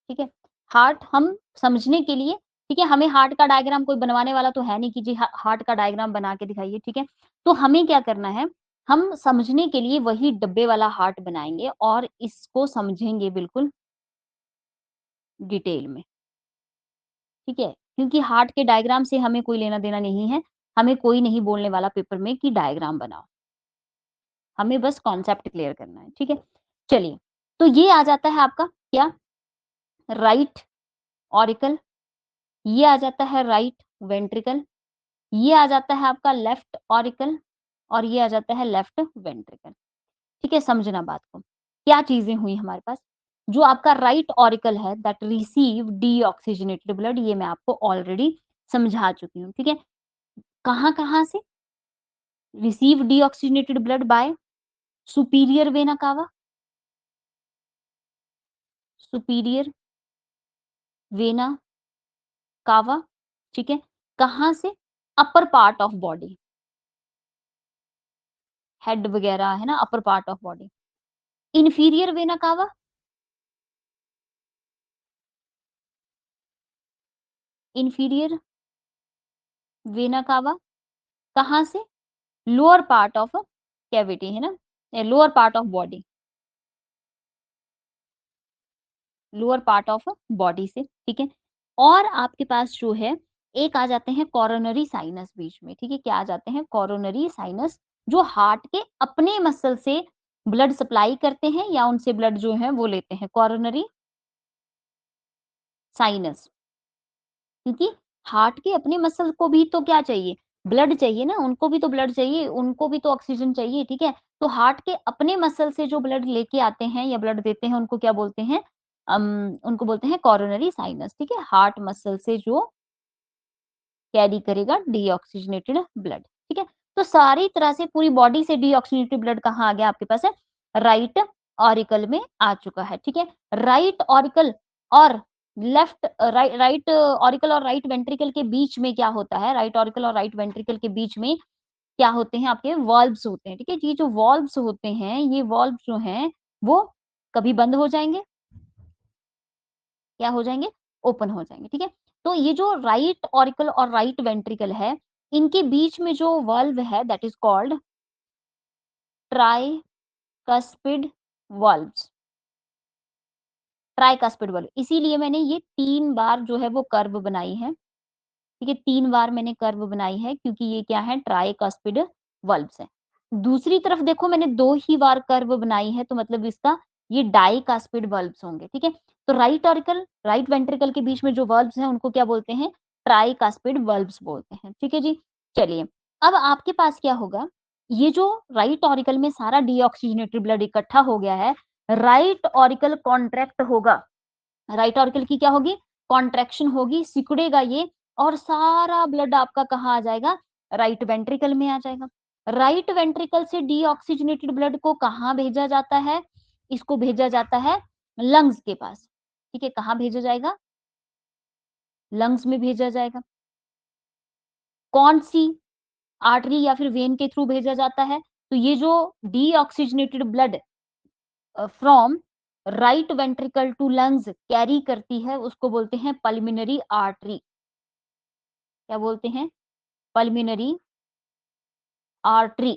ठीक है? हार्ट हम समझने के लिए, ठीक है? हमें हार्ट का डायग्राम कोई बनवाने वाला तो है नहीं कि जी हार्ट का डायग्राम बना के दिखाइए, ठीक है? तो हमें क्या करना है, हम समझने के लिए वही डब्बे वाला हार्ट बनाएँगे और इसको समझेंगे बिल्कुल डिटेल में, ठीक है? क्योंकि हार्ट के डायग्राम से हमें कोई लेना-देना नहीं है। हमें कोई नहीं बोलने वाला पेपर में कि डायग्राम बनाओ। हमें बस कॉन्सेप्ट क्लियर करना है, ठीक है? चलिए, तो ये आ जाता है आपका क्या? राइट ऑरिकल, ये आ जाता है राइट वेंट्रिकल, ये आ जाता है आपका लेफ्ट ऑरिकल और ये आ जाता है लेफ्ट वेंट्रिकल। ठीक है, समझना बात को। क्या चीज़ें हुई हमारे पास? जो आपका राइट ऑरिकल है दैट रिसीव डीऑक्सिजनेटेड ब्लड, ये मैं आपको ऑलरेडी समझा चुकी हूँ, ठीक है? कहाँ-कहाँ से? Receive deoxygenated blood by superior vena cava, superior vena cava, ठीक है? कहाँ से? Upper part of body, head वगैरह है ना, upper part of body. Inferior vena cava, inferior vena cava कहाँ से? लोअर पार्ट ऑफ कैविटी है ना, lower part of body, lower part of body से, ठीक है? और आपके पास जो है, एक आ जाते हैं कोरोनरी साइनस बीच में, ठीक है? क्या आ जाते हैं? कोरोनरी साइनस, जो हार्ट के अपने मसल से ब्लड सप्लाई करते हैं या उनसे ब्लड जो है वो लेते हैं, कोरोनरी साइनस। क्योंकि हार्ट के अपने मसल को भी तो क्या चाहिए? ब्लड चाहिए ना, उनको भी तो ब्लड चाहिए, उनको भी तो ऑक्सीजन चाहिए, ठीक है? तो हार्ट के अपने मसल से जो ब्लड लेके आते हैं या ब्लड देते हैं, उनको क्या बोलते हैं? उनको बोलते हैं कोरोनरी साइनस, ठीक है? हार्ट मसल से जो कैरी करेगा डीऑक्सिजनेटेड ब्लड, ठीक है? तो सारी तरह से पूरी बॉडी से डीऑक्सिजनेटेड ब्लड कहाँ आ गया आपके पास है? राइट ऑरिकल में आ चुका है, ठीक है? राइट ऑरिकल और राइट ऑरिकल और राइट वेंट्रिकल के बीच में क्या होता है? राइट ऑरिकल और राइट वेंट्रिकल के बीच में क्या होते हैं? आपके वाल्व्स होते हैं, ठीक है? ये जो वाल्व्स होते हैं, ये वाल्व्स जो हैं, वो कभी बंद हो जाएँगे, क्या हो जाएँगे? ओपन हो जाएँगे, ठीक है? तो ये जो राइट ऑरिकल और राइट वेंट्रिकल है, इनके बीच में जो वाल्व है that is called tricuspid valves, tricuspid valve. इसीलिए मैंने ये 3 बार जो है वो कर्व बनाई है, ठीक है? 3 बार मैंने कर्व बनाई है क्योंकि ये क्या है? ट्राइकस्पिड वाल्व्स हैं। दूसरी तरफ देखो मैंने 2 ही बार कर्व बनाई है तो मतलब इसका ये डाइकस्पिड वाल्व्स होंगे, ठीक है? तो राइट ऑरिकल, राइट वेंट्रिकल के बीच में जो वाल्व्स हैं उनको क्या बोलते हैं? ट्राइकस्पिड वाल्व्स बोलते हैं, ठीक है जी? चलिए, अब आपके पास क्या होगा? ये जो राइट ऑरिकल में सारा डीऑक्सिजनेटेड ब्लड इकट्ठा हो गया है, राइट ऑरिकल कॉन्ट्रैक्ट होगा। राइट ऑरिकल की क्या होगी? कॉन्ट्रैक्शन होगी, सिकुड़ेगा ये और सारा ब्लड आपका कहाँ आ जाएगा? राइट वेंट्रिकल में आ जाएगा। राइट वेंट्रिकल से डीऑक्सिजनेटेड ब्लड को कहाँ भेजा जाता है? इसको भेजा जाता है लंग्स के पास, ठीक है? कहाँ भेजा जाएगा? लंग्स में भेजा जाएगा। कौन-सी आर्टरी या फिर वेन के थ्रू भेजा जाता है? तो ये जो deoxygenated blood from right ventricle to lungs carry करती है, उसको बोलते हैं पल्मोनरी आर्टरी। क्या बोलते हैं? पल्मोनरी आर्टरी,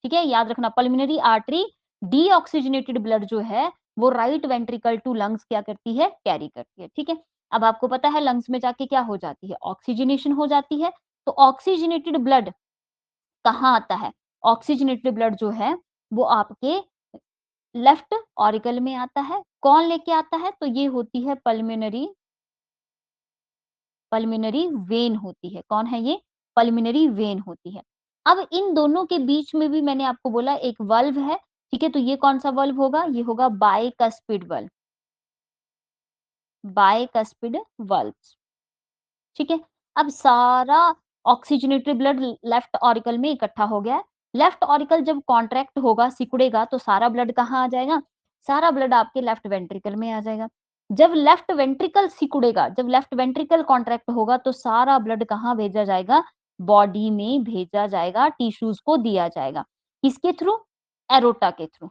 ठीक है? याद रखना पल्मोनरी आर्टरी डीऑक्सिजनेटेड ब्लड जो है, वो राइट वेंट्रिकल टू लंग्स क्या करती है? कैरी करती है, ठीक है? अब आपको पता है लंग्स में जाके क्या हो जाती है? ऑक्सीजनेशन हो जाती है। तो ऑक्सीजनेटेड ब्लड कहाँ आता है? ऑक्सीजनेटेड ब्लड जो है, वो आपके लेफ्ट ऑरिकल में आता है। कौन लेके आता है? तो ये होती है पल्मोनरी वेन होती है। कौन है ये? पल्मोनरी वेन होती है। अब इन दोनों के बीच में भी मैंने आपको बोला एक वाल्व है, ठीक है? तो ये कौन-सा वाल्व होगा? ये होगा बायकस्पिड वाल्व, बायकस्पिड वाल्व्स, ठीक है? अब सारा ऑक्सीजनेटेड ब्लड लेफ्ट ऑरिकल में इकट्ठा हो गया है। लेफ्ट ऑरिकल जब कॉन्ट्रैक्ट होगा, सिकुड़ेगा तो सारा ब्लड कहाँ आ जाएगा? सारा ब्लड आपके लेफ्ट वेंट्रिकल में आ जाएगा। जब लेफ्ट वेंट्रिकल सिकुड़ेगा, जब लेफ्ट वेंट्रिकल कॉन्ट्रैक्ट होगा तो सारा ब्लड कहाँ भेजा जाएगा? बॉडी में भेजा जाएगा, टिश्यूज़ को दिया जाएगा। किसके थ्रू? एरोटा के थ्रू।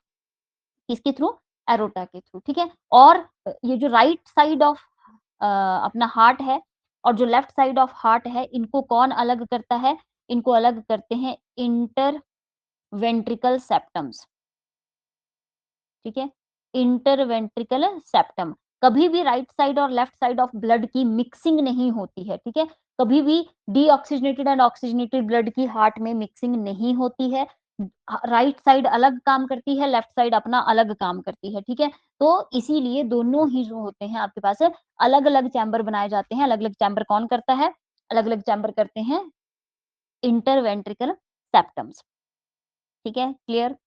किसके थ्रू? एरोटा के थ्रू, ठीक है? और ये जो राइट साइड ऑफ अपना हार्ट है और जो लेफ्ट साइड ऑफ हार्ट है, इनको कौन अलग करता है? इनको अलग करते हैं इंटरवेंट्रिकल सेप्टम्स, ठीक है? Interventricular septum. कभी भी राइट साइड और लेफ्ट साइड ऑफ ब्लड की मिक्सिंग नहीं होती है, ठीक है? कभी भी डीऑक्सिजनेटेड एंड ऑक्सीजनेटेड ब्लड की हार्ट में मिक्सिंग नहीं होती है। राइट साइड अलग काम करती है, लेफ्ट साइड अपना अलग काम करती है, ठीक है? तो इसीलिए दोनों ही जो होते हैं आपके पास अलग-अलग चैम्बर बनाए जाते हैं, अलग-अलग चैम्बर कौन करता है? अलग-अलग चैम्बर करते हैं इंटरवेंट्रिकल सेप्टम्स, ठीक है? क्लियर?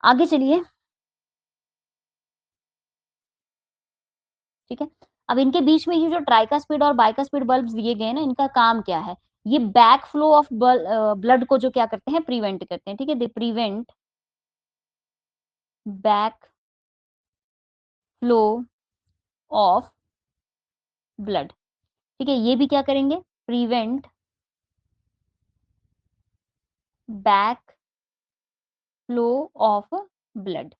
आगे चलिए, ठीक है? अब इनके बीच में ये जो ट्राइकास्पिड और बाइकास्पिड बल्ब्स दिए गए हैं ना, इनका काम क्या है? ये बैक फ्लो ऑफ ब्लड को जो क्या करते हैं? प्रिवेंट करते हैं, ठीक है? They prevent back flow of blood, ठीक है? ये भी क्या करेंगे? Prevent back flow of blood,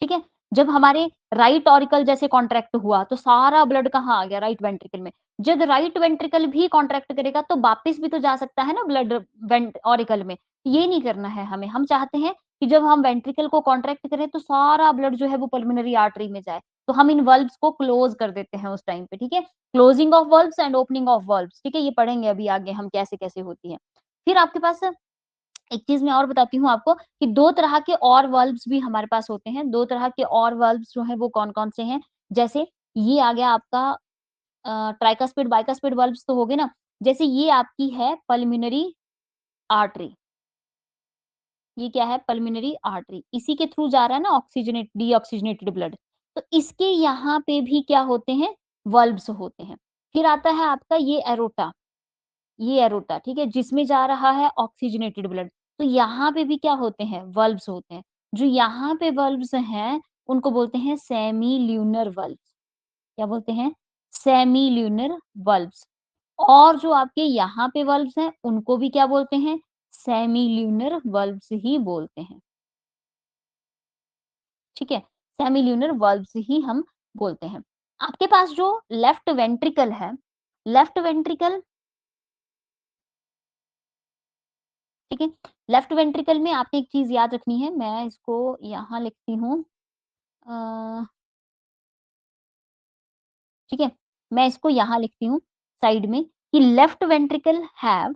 ठीक है? जब हमारे राइट ऑरिकल जैसे कॉन्ट्रैक्ट हुआ, तो सारा ब्लड कहाँ आ गया? राइट वेंट्रिकल में। जब राइट वेंट्रिकल भी कॉन्ट्रैक्ट करेगा, तो वापस भी तो जा सकता है ना ब्लड वेंट ऑरिकल में। ये नहीं करना है हमें। हम चाहते हैं कि जब हम वेंट्रिकल को कॉन्ट्रैक्ट करें, तो सारा ब्लड जो है वो पल्मोनरी आर्टरी में जाए। तो हम इन वाल्व्स को क्लोज कर देते हैं उस टाइम पे, ठीक है? Closing of valves and opening of valves, ठीक है? ये पढ़ेंगे अभी आगे हम कैसे-कैसे होती है। फिर आपके पास एक चीज़ मैं और बताती हूँ आपको कि 2 तरह के और वाल्व्स भी हमारे पास होते हैं। 2 तरह के और वाल्व्स जो हैं वो कौन-कौन से हैं? जैसे ये आ गया आपका ट्राइकास्पिड, बाइकास्पिड वाल्व्स तो हो गए ना। जैसे ये आपकी है पल्मोनरी आर्टरी। ये क्या है? Pulmonary artery. इसी के थ्रू जा रहा है ना डीऑक्सीजनेटेड ब्लड। तो इसके यहाँ पे भी क्या होते हैं? वाल्व्स होते हैं। फिर आता है आपका ये एरोटा, ठीक है? जिसमें जा रहा है ऑक्सीजनेटेड ब्लड। तो यहाँ पे भी क्या होते हैं? वाल्व्स होते हैं। जो यहाँ पे वाल्व्स हैं, उनको बोलते हैं सेमी ल्यूनर वाल्व्स। क्या बोलते हैं? Semi lunar valves. और जो आपके यहाँ पे वाल्व्स हैं, उनको भी क्या बोलते हैं? सेमी ल्यूनर वाल्व्स ही बोलते हैं, ठीक है? सेमी ल्यूनर वाल्व्स ही हम बोलते हैं। आपके पास जो लेफ्ट वेंट्रिकल है, लेफ्ट वेंट्रिकल, ठीक है? लेफ्ट वेंट्रिकल में आपने एक चीज़ याद रखनी है, मैं इसको यहाँ लिखती हूँ अ, ठीक है? मैं इसको यहाँ लिखती हूँ साइड में कि left ventricle have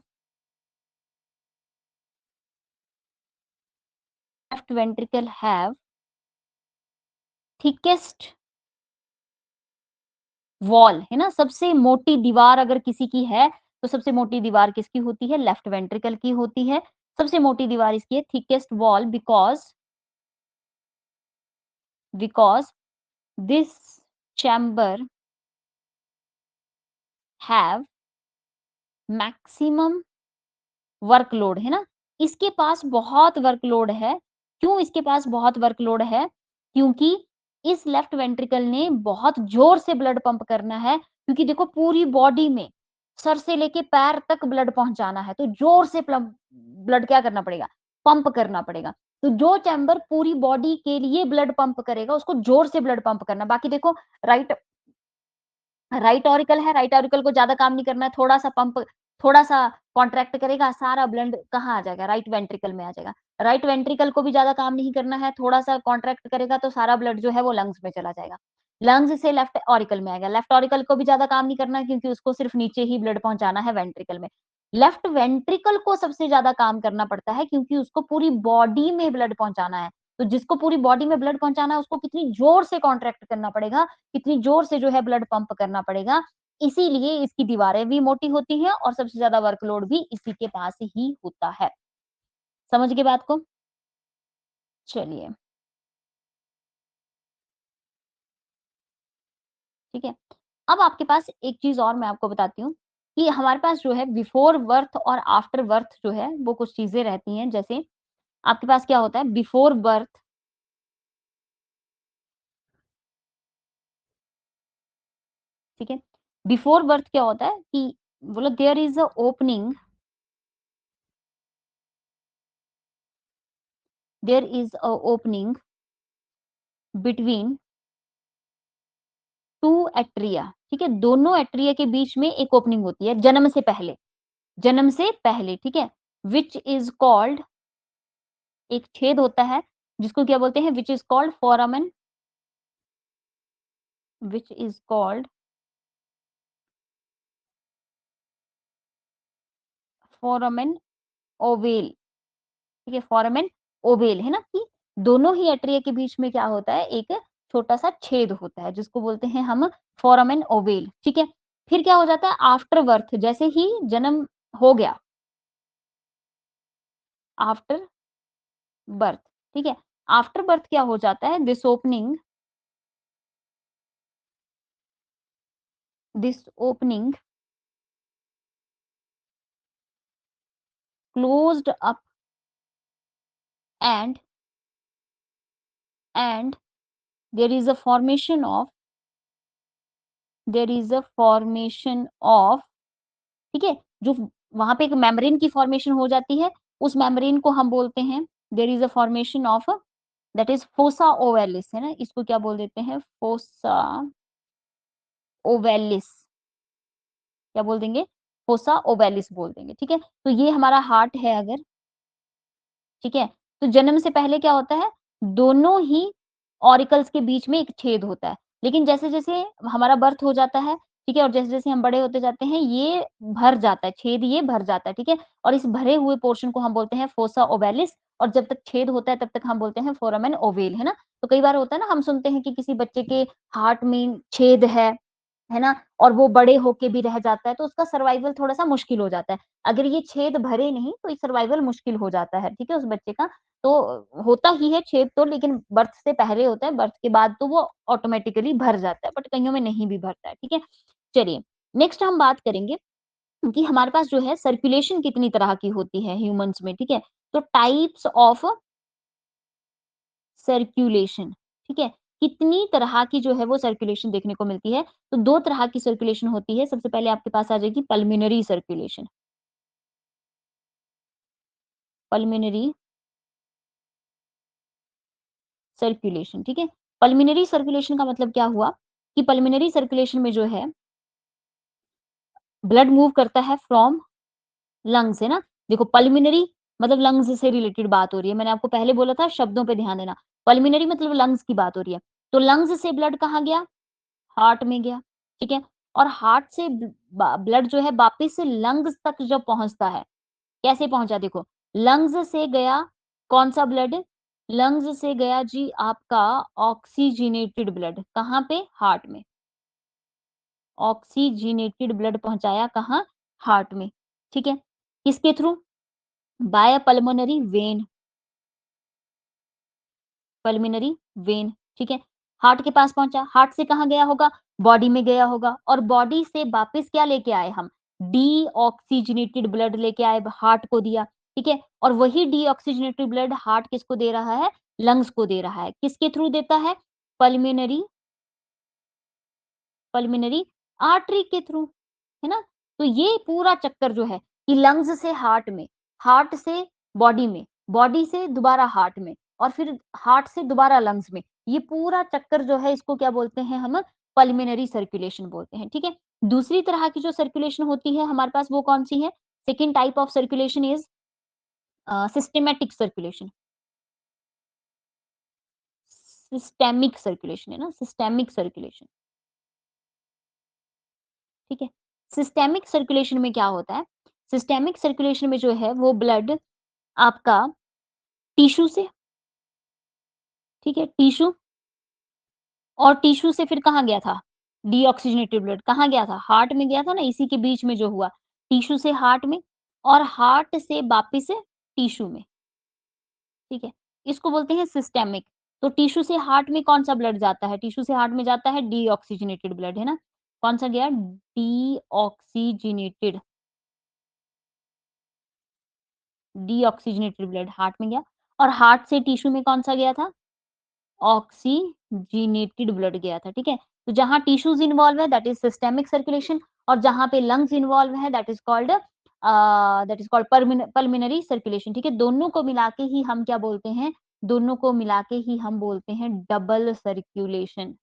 thickest wall, है ना? सबसे मोटी दीवार अगर किसी की है, तो सबसे मोटी दीवार किसकी होती है? लेफ्ट वेंट्रिकल की होती है। सबसे मोटी दीवार इसकी है thickest wall because this chamber have maximum workload, है ना? इसके पास बहुत वर्कलोड है। क्यों इसके पास बहुत वर्कलोड है? क्योंकि इस लेफ्ट वेंट्रिकल ने बहुत ज़ोर से ब्लड पंप करना है, क्योंकि देखो पूरी बॉडी में सर से लेके पैर तक ब्लड पहुँचाना है, तो ज़ोर से ब्लड क्या करना पड़ेगा? पंप करना पड़ेगा। तो जो चैम्बर पूरी बॉडी के लिए ब्लड पंप करेगा, उसको ज़ोर से ब्लड पंप करना। बाकी देखो राइट राइट ऑरिकल है, राइट ऑरिकल को ज़्यादा काम नहीं करना है, थोड़ा-सा कॉन्ट्रैक्ट करेगा, सारा ब्लड कहाँ आ जाएगा? राइट वेंट्रिकल में आ जाएगा। राइट वेंट्रिकल को भी ज़्यादा काम नहीं करना है, थोड़ा-सा कॉन्ट्रैक्ट करेगा तो सारा ब्लड जो है वो लंग्स में चला जाएगा। लंग्स से लेफ्ट ऑरिकल में आएगा। लेफ्ट ऑरिकल को भी ज़्यादा काम नहीं करना है, क्योंकि उसको सिर्फ नीचे ही ब्लड पहुँचाना है वेंट्रिकल में। लेफ्ट वेंट्रिकल को सबसे ज़्यादा काम करना पड़ता है, क्योंकि उसको पूरी बॉडी में ब्लड पहुँचाना है। तो जिसको पूरी बॉडी में ब्लड पहुँचाना है, उसको कितनी ज़ोर से कॉन्ट्रैक्ट करना पड़ेगा, कितनी ज़ोर से जो है ब्लड पंप करना पड़ेगा। इसीलिए इसकी दीवारें भी मोटी होती हैं और सबसे ज़्यादा वर्कलोड भी इसी के पास ही होता है। समझ गए बात को? चलिए, ठीक है। अब आपके पास एक चीज़ और मैं आपको बताती हूँ कि हमारे पास जो है बिफोर बर्थ और आफ्टर बर्थ जो है वो कुछ चीज़ें रहती हैं। जैसे आपके पास क्या होता है बिफोर बर्थ, ठीक है? बिफोर बर्थ क्या होता है कि बोलो there is a opening between 2 atria, ठीक है? दोनों एट्रिया के बीच में एक ओपनिंग होती है जन्म से पहले, ठीक है? व्हिच इज़ कॉल्ड, एक छेद होता है जिसको क्या बोलते हैं? Which is called foramen, which is called foramen ovale, ठीक है, फोरामेन ओवेल है ना, कि दोनों ही एट्रिया के बीच में क्या होता है, एक छोटा-सा छेद होता है जिसको बोलते हैं हम फोरामेन ओवेल, ठीक है। फिर क्या हो जाता है आफ्टर बर्थ, जैसे ही जन्म हो गया, आफ्टर बर्थ, ठीक है। आफ्टर बर्थ क्या हो जाता है, this opening closed up and and there is a formation of there is a formation of ठीक है, जो वहाँ पे एक मेम्ब्रेन की फॉर्मेशन हो जाती है, उस मेम्ब्रेन को हम बोलते हैं there is a formation of that is fossa ovalis है ना, इसको क्या बोल देते हैं फोसा ओवैलिस, क्या बोल देंगे? फोसा ओवैलिस बोल देंगे, ठीक है? तो ये हमारा हार्ट है अगर, ठीक है? तो जन्म से पहले क्या होता है, दोनों ही ऑरिकल्स के बीच में एक छेद होता है। लेकिन जैसे-जैसे हमारा बर्थ हो जाता है, ठीक है? और जैसे-जैसे हम बड़े होते जाते हैं, ये भर जाता है, छेद ये भर जाता है, ठीक है? और इस भरे हुए पोर्शन को हम बोलते हैं फोसा ओवैलिस, और जब तक छेद होता है तब तक हम बोलते हैं फोरामेन ओवेल, है ना? तो कई बार होता है ना, हम सुनते हैं कि किसी बच्चे के हार्ट में छेद है ना? और वो बड़े होके भी रह जाता है, तो उसका सर्वाइवल थोड़ा-सा मुश्किल हो जाता है। अगर ये छेद भरे नहीं, तो ये सर्वाइवल मुश्किल हो जाता है, ठीक है, उस बच्चे का। तो होता ही है छेद तो, लेकिन बर्थ से पहले होता है, बर्थ के बाद तो वो ऑटोमैटिकली भर जाता है, बट कइयों में नहीं भी भरता है, ठीक है? चलिए, नेक्स्ट हम बात करेंगे कि हमारे पास जो है सर्कुलेशन कितनी तरह की होती है ह्यूमन्स में, ठीक है? तो टाइप्स ऑफ सर्कुलेशन, ठीक है? कितनी तरह की जो है वो सर्कुलेशन देखने को मिलती है, तो 2 तरह की सर्कुलेशन होती है। सबसे पहले आपके पास आ जाएगी पल्मोनरी सर्कुलेशन, पल्मोनरी सर्कुलेशन, ठीक है? पल्मोनरी सर्कुलेशन का मतलब क्या हुआ कि पल्मोनरी सर्कुलेशन में जो है ब्लड मूव करता है फ्रॉम लंग्स, है ना? देखो पल्मोनरी मतलब लंग्स से रिलेटेड बात हो रही है। मैंने आपको पहले बोला था शब्दों पे ध्यान देना। पल्मोनरी मतलब लंग्स की बात हो रही है। तो लंग्स से ब्लड कहाँ गया? हार्ट में गया, ठीक है? और हार्ट से ब्लड जो है वापिस से लंग्स तक जब पहुँचता है, कैसे पहुँचा देखो, लंग्स से गया कौन-सा ब्लड? लंग्स से गया जी आपका ऑक्सीजनेटेड ब्लड, कहाँ पे? हार्ट में। ऑक्सीजनेटेड ब्लड पहुँचाया कहाँ? हार्ट में, ठीक है? किसके through? By pulmonary vein, pulmonary vein, ठीक है? हार्ट के पास पहुँचा, हार्ट से कहाँ गया होगा? बॉडी में गया होगा, और बॉडी से वापस क्या लेके आए हम? डीऑक्सीजनेटेड ब्लड लेके आए, हार्ट को दिया, ठीक है? और वही डीऑक्सीजनेटेड ब्लड हार्ट किसको दे रहा है? लंग्स को दे रहा है। किसके थ्रू देता है? पल्मोनरी पल्मोनरी आर्टरी के थ्रू, है ना? तो ये पूरा चक्कर जो है कि लंग्स से हार्ट में, हार्ट से बॉडी में, बॉडी से दोबारा हार्ट में, और फिर हार्ट से दोबारा लंग्स में, ये पूरा चक्कर जो है इसको क्या बोलते हैं हम? पल्मोनरी सर्कुलेशन बोलते हैं, ठीक है? दूसरी तरह की जो सर्कुलेशन होती है हमारे पास वो कौन-सी है? Second type of circulation is systematic circulation, systemic circulation है ना, सिस्टेमिक सर्कुलेशन, ठीक है? सिस्टेमिक सर्कुलेशन में क्या होता है? सिस्टेमिक सर्कुलेशन में जो है वो ब्लड आपका टिश्यू से, ठीक है? टिश्यू, और टिश्यू से फिर कहाँ गया था? डीऑक्सीजनेटेड ब्लड कहाँ गया था? हार्ट में गया था ना, इसी के बीच में जो हुआ। टिश्यू से हार्ट में, और हार्ट से वापिस टिश्यू में, ठीक है? इसको बोलते हैं सिस्टेमिक। तो टिश्यू से हार्ट में कौन-सा ब्लड जाता है? टिश्यू से हार्ट में जाता है डीऑक्सीजनेटेड ब्लड, है ना? कौन-सा गया? डीऑक्सीजनेटेड डीऑक्सीजनेटेड ब्लड हार्ट में गया, और हार्ट से टिश्यू में कौन-सा गया था? ऑक्सीजनेटेड ब्लड गया था, ठीक है? तो जहाँ टिश्यूज़ इन्वॉल्व है दैट इज़ सिस्टेमिक सर्कुलेशन, और जहाँ पे लंग्स इन्वॉल्व है that is called pulmonary circulation, ठीक है? दोनों को मिला के ही हम क्या बोलते हैं? दोनों को मिला के ही हम बोलते हैं डबल सर्कुलेशन।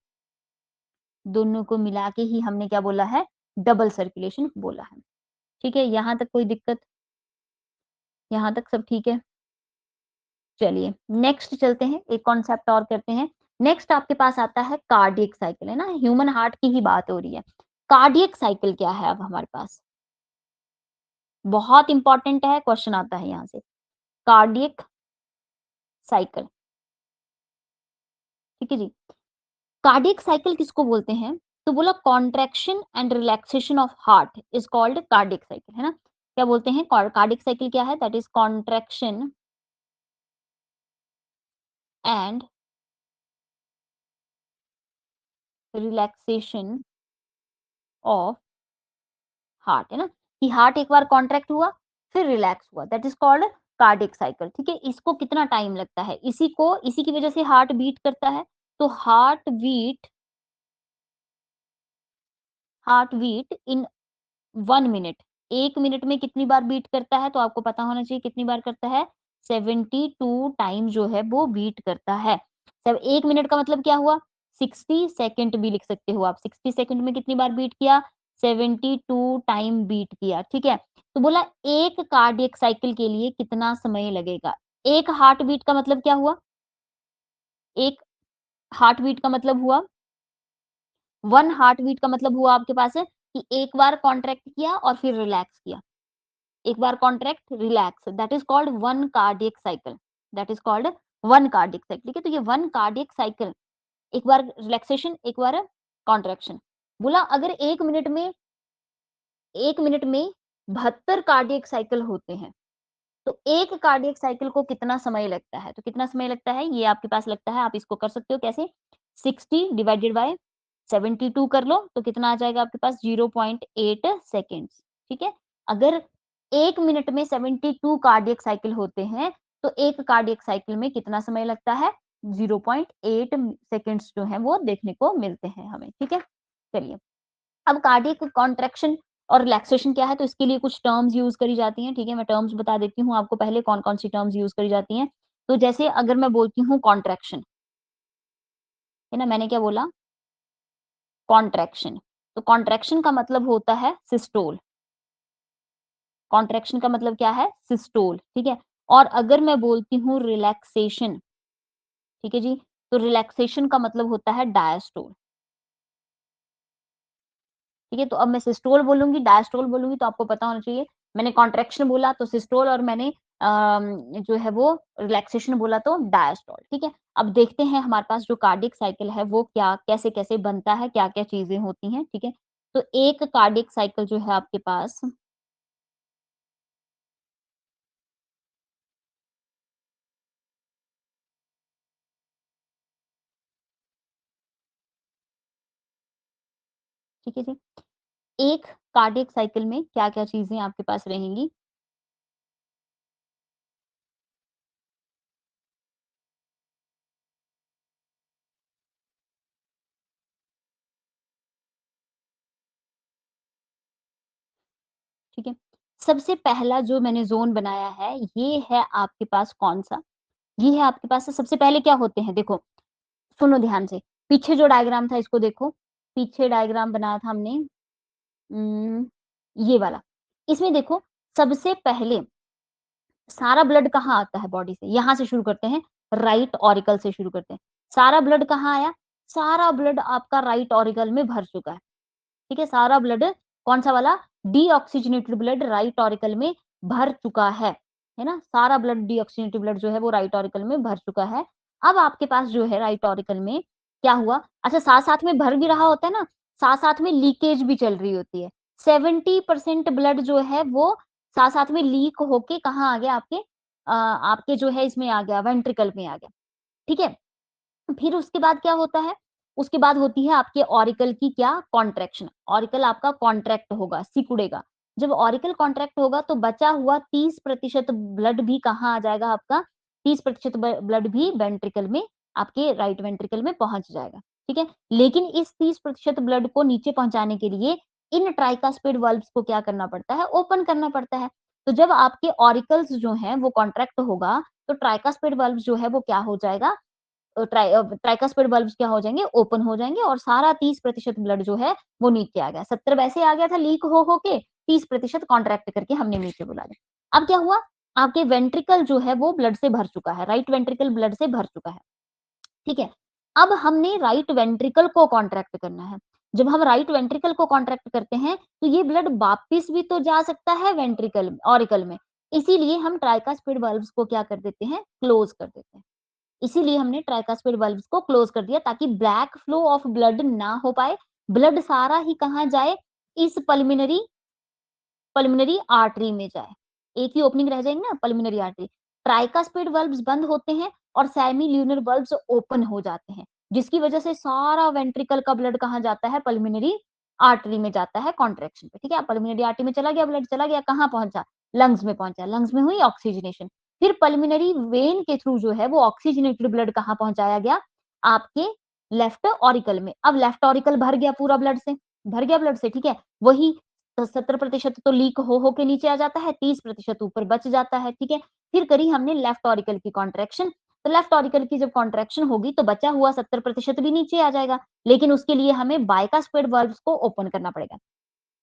दोनों को मिला के ही हमने क्या बोला है? डबल सर्कुलेशन बोला है, ठीक है? यहाँ तक कोई दिक्कत? यहाँ तक सब ठीक है? चलिए, नेक्स्ट चलते हैं, एक कॉन्सेप्ट और करते हैं। नेक्स्ट आपके पास आता है कार्डियक साइकिल, है ना? ह्यूमन हार्ट की ही बात हो रही है। कार्डियक साइकिल क्या है अब हमारे पास? बहुत इम्पोर्टेंट है, क्वेश्चन आता है यहाँ से। कार्डियक साइकिल, ठीक है जी। कार्डियक साइकिल किसको बोलते हैं? तो बोला contraction and relaxation of heart is called cardiac cycle, है ना? क्या बोलते हैं? कार्डियक साइकिल क्या है? That is contraction and relaxation of heart, है ना? कि हार्ट एक बार कॉन्ट्रैक्ट हुआ, फिर रिलैक्स हुआ, that is called cardiac cycle, ठीक है? इसको कितना टाइम लगता है? इसी की वजह से हार्ट बीट करता है, तो हार्ट बीट इन 1 मिनट, 1 मिनट में कितनी बार बीट करता है? तो आपको पता होना चाहिए कितनी बार करता है? 72 टाइम जो है वो बीट करता है। तब 1 मिनट का मतलब क्या हुआ? 60 सेकंड भी लिख सकते हो आप। 60 सेकंड में कितनी बार बीट किया? 72 टाइम बीट किया, ठीक है? तो बोला एक कार्डियक साइकिल के लिए कितना समय लगेगा? एक हार्ट बीट का मतलब क्या हुआ? एक हार्ट बीट का मतलब हुआ 1 हार्ट बीट का मतलब हुआ आपके पास कि एक बार कॉन्ट्रैक्ट किया और फिर रिलैक्स किया। एक बार contract, relax, that is called 1 cardiac cycle, that is called 1 cardiac cycle, ठीक है? तो ये 1 कार्डियक साइकिल, एक बार रिलैक्सेशन, एक बार कॉन्ट्रैक्शन। बोला अगर 1 मिनट में 72 कार्डियक साइकिल होते हैं, तो 1 कार्डियक साइकिल को कितना समय लगता है? तो कितना समय लगता है? ये आपके पास लगता है, आप इसको कर सकते हो कैसे? 60 डिवाइडेड बाय 72 कर लो, तो कितना आ जाएगा आपके पास? 0.8 सेकंड्स, ठीक है? अगर 1 मिनट में 72 कार्डियक साइकिल होते हैं, तो 1 कार्डियक साइकिल में कितना समय लगता है? 0.8 सेकंड्स जो हैं वो देखने को मिलते हैं हमें, ठीक है? चलिए, अब कार्डियक कॉन्ट्रैक्शन और रिलैक्सेशन क्या है? तो इसके लिए कुछ टर्म्स यूज़ करी जाती हैं, ठीक है? मैं टर्म्स बता देती हूँ आपको पहले कौन-कौन सी टर्म्स यूज़ करी जाती हैं। तो जैसे अगर मैं बोलती हूँ कॉन्ट्रैक्शन, है ना? मैंने क्या बोला? कॉन्ट्रैक्शन। तो कॉन्ट्रैक्शन का मतलब होता है सिस्टोल। कॉन्ट्रैक्शन का मतलब क्या है? सिस्टोल, ठीक है? और अगर मैं बोलती हूँ रिलैक्सेशन, ठीक है जी? तो रिलैक्सेशन का मतलब होता है डायस्टोल, ठीक है? तो अब मैं सिस्टोल बोलूँगी, डायस्टोल बोलूँगी तो आपको पता होना चाहिए। मैंने कॉन्ट्रैक्शन बोला तो सिस्टोल और मैंने जो है वो रिलैक्सेशन बोला तो डायस्टोल, ठीक है? अब देखते हैं हमारे पास जो कार्डियक साइकिल है वो क्या कैसे-कैसे बनता है, क्या-क्या चीज़ें होती हैं, ठीक है? तो एक कार्डियक साइकिल जो है आपके पास, ठीक है जी? एक कार्डियक साइकिल में क्या-क्या चीज़ें आपके पास रहेंगी? ठीक है? सबसे पहला जो मैंने ज़ोन बनाया है, ये है आपके पास कौन-सा? ये है आपके पास सबसे पहले क्या होते हैं देखो, सुनो ध्यान से, पीछे जो डायग्राम था इसको देखो, पीछे डायग्राम बनाया था हमने उम, ये वाला। इसमें देखो सबसे पहले सारा ब्लड कहाँ आता है बॉडी से? यहाँ से शुरू करते हैं, राइट ऑरिकल से शुरू करते हैं। सारा ब्लड कहाँ आया? सारा ब्लड आपका राइट ऑरिकल में भर चुका है। ठीक है? सारा ब्लड कौन-सा वाला? डीऑक्सिजनेटेड ब्लड राइट ऑरिकल में भर चुका है ना? सारा ब्लड डीऑक्सिजनेटेड ब्लड जो है वो राइट ऑरिकल में भर चुका है। अब आपके पास जो है राइट ऑरिकल में क्या हुआ? अच्छा साथ-साथ में भर भी रहा होता है ना, साथ-साथ में लीकेज भी चल रही होती है। 70% ब्लड जो है वो साथ-साथ में लीक होके कहाँ आ गया आपके जो है इसमें आ गया वेंट्रिकल में आ गया। ठीक है? फिर उसके बाद क्या होता है? उसके बाद होती है आपके ऑरिकल की क्या? कॉन्ट्रैक्शन। ऑरिकल आपका कॉन्ट्रैक्ट होगा, सिकुड़ेगा। जब ऑरिकल कॉन्ट्रैक्ट होगा तो बचा हुआ 30% ब्लड भी कहाँ आ जाएगा आपका? 30% ब्लड भी वेंट्रिकल में आपके राइट वेंट्रिकल में पहुँच जाएगा, ठीक है? लेकिन इस 30% ब्लड को नीचे पहुँचाने के लिए इन ट्राइकास्पिड वाल्व्स को क्या करना पड़ता है? ओपन करना पड़ता है। तो जब आपके ऑरिकल्स जो हैं वो कॉन्ट्रैक्ट होगा, तो ट्राइकास्पिड वाल्व जो है वो क्या हो जाएगा? ट्राइकास्पिड बल्ब्स क्या हो जाएँगे? ओपन हो जाएँगे और सारा 30% ब्लड जो है वो नीचे आ गया। 70 वैसे आ गया था लीक हो के, 30% कॉन्ट्रैक्ट करके हमने नीचे बुला लिया। अब क्या हुआ? आपके वेंट्रिकल जो है वो ब्लड से भर चुका है, राइट वेंट्रिकल ब्लड से भर चुका है, ठीक है? अब हमने राइट वेंट्रिकल को कॉन्ट्रैक्ट करना है। जब हम राइट वेंट्रिकल को कॉन्ट्रैक्ट करते हैं, तो ये ब्लड वापस भी तो जा सकता है वेंट्रिकल ऑरिकल में। इसीलिए हम ट्राइकास्पिड वाल्व्स को क्या कर देते हैं? क्लोज़ कर देते हैं। इसीलिए हमने ट्राइकास्पिड वाल्व्स को क्लोज कर दिया ताकि ब्लैक फ्लो ऑफ ब्लड ना हो पाए, ब्लड सारा ही कहाँ जाए, इस पल्मोनरी आर्टरी में जाए। एक ही ओपनिंग रह जाएगी ना पल्मोनरी आर्टरी। ट्राइकास्पिड वाल्व्स बंद होते हैं और सेमी ल्यूनर वाल्व्स ओपन हो जाते हैं, जिसकी वजह से सारा वेंट्रिकल का ब्लड कहाँ जाता है, पल्मोनरी आर्टरी में जाता है कॉन्ट्रैक्शन पे, ठीक है। पल्मोनरी आर्टरी में चला गया ब्लड, चला गया कहाँ पहुंचा, लंग्स में पहुंचा, लंग्स में हुई ऑक्सीजनेशन। फिर पल्मोनरी वेन के थ्रू जो है वो ऑक्सीजनेटेड ब्लड कहाँ पहुंचाया गया, आपके लेफ्ट ऑरिकल में। अब लेफ्ट ऑरिकल भर गया पूरा ब्लड से, भर गया ब्लड से, ठीक है। वही तो 70% तो लीक हो के नीचे आ जाता है, 30% ऊपर बच जाता है, ठीक है। फिर करी हमने लेफ्ट ऑरिकल की कॉन्ट्रैक्शन, तो लेफ्ट ऑरिकल की जब कॉन्ट्रैक्शन होगी तो बचा हुआ 70% भी नीचे आ जाएगा, लेकिन उसके लिए हमें बाइकास्पिड वाल्व्स को ओपन करना पड़ेगा।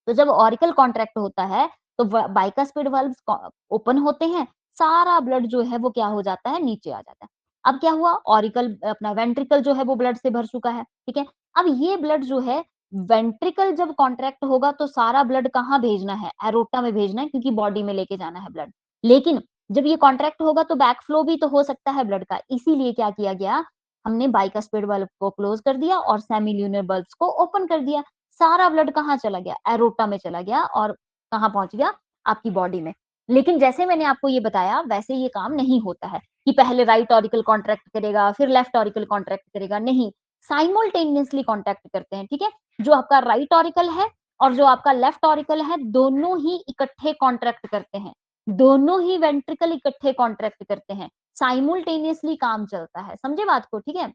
तो जब ऑरिकल कॉन्ट्रैक्ट होता है तो बाइकास्पिड वाल्व्स ओपन होते हैं, सारा ब्लड जो है वो क्या हो जाता है, नीचे आ जाता है। अब क्या हुआ, ऑरिकल अपना वेंट्रिकल जो है वो ब्लड से भर चुका है, ठीक है। अब ये ब्लड जो है, वेंट्रिकल जब कॉन्ट्रैक्ट होगा तो सारा ब्लड कहाँ भेजना है, एरोटा में भेजना है, क्योंकि बॉडी में लेके जाना है ब्लड। लेकिन जब ये कॉन्ट्रैक्ट होगा तो बैक फ्लो भी तो हो सकता है ब्लड का, इसीलिए क्या किया गया, हमने बाइकास्पिड वाल्व को क्लोज कर दिया और सेमील्यूनर वाल्व्स को ओपन कर दिया। सारा ब्लड कहाँ चला गया, एरोटा में चला गया और कहाँ पहुंच गया, आपकी बॉडी में। लेकिन जैसे मैंने आपको ये बताया वैसे ये काम नहीं होता है कि पहले राइट ऑरिकल कॉन्ट्रैक्ट करेगा फिर लेफ्ट ऑरिकल कॉन्ट्रैक्ट करेगा, नहीं, साइमल्टेनियसली कॉन्ट्रैक्ट करते हैं, ठीक है। जो आपका राइट ऑरिकल है और जो आपका लेफ्ट ऑरिकल है, दोनों ही इकट्ठे कॉन्ट्रैक्ट करते हैं, दोनों ही वेंट्रिकल इकट्ठे कॉन्ट्रैक्ट करते हैं, साइमल्टेनियसली काम चलता है, समझे बात को, ठीक है।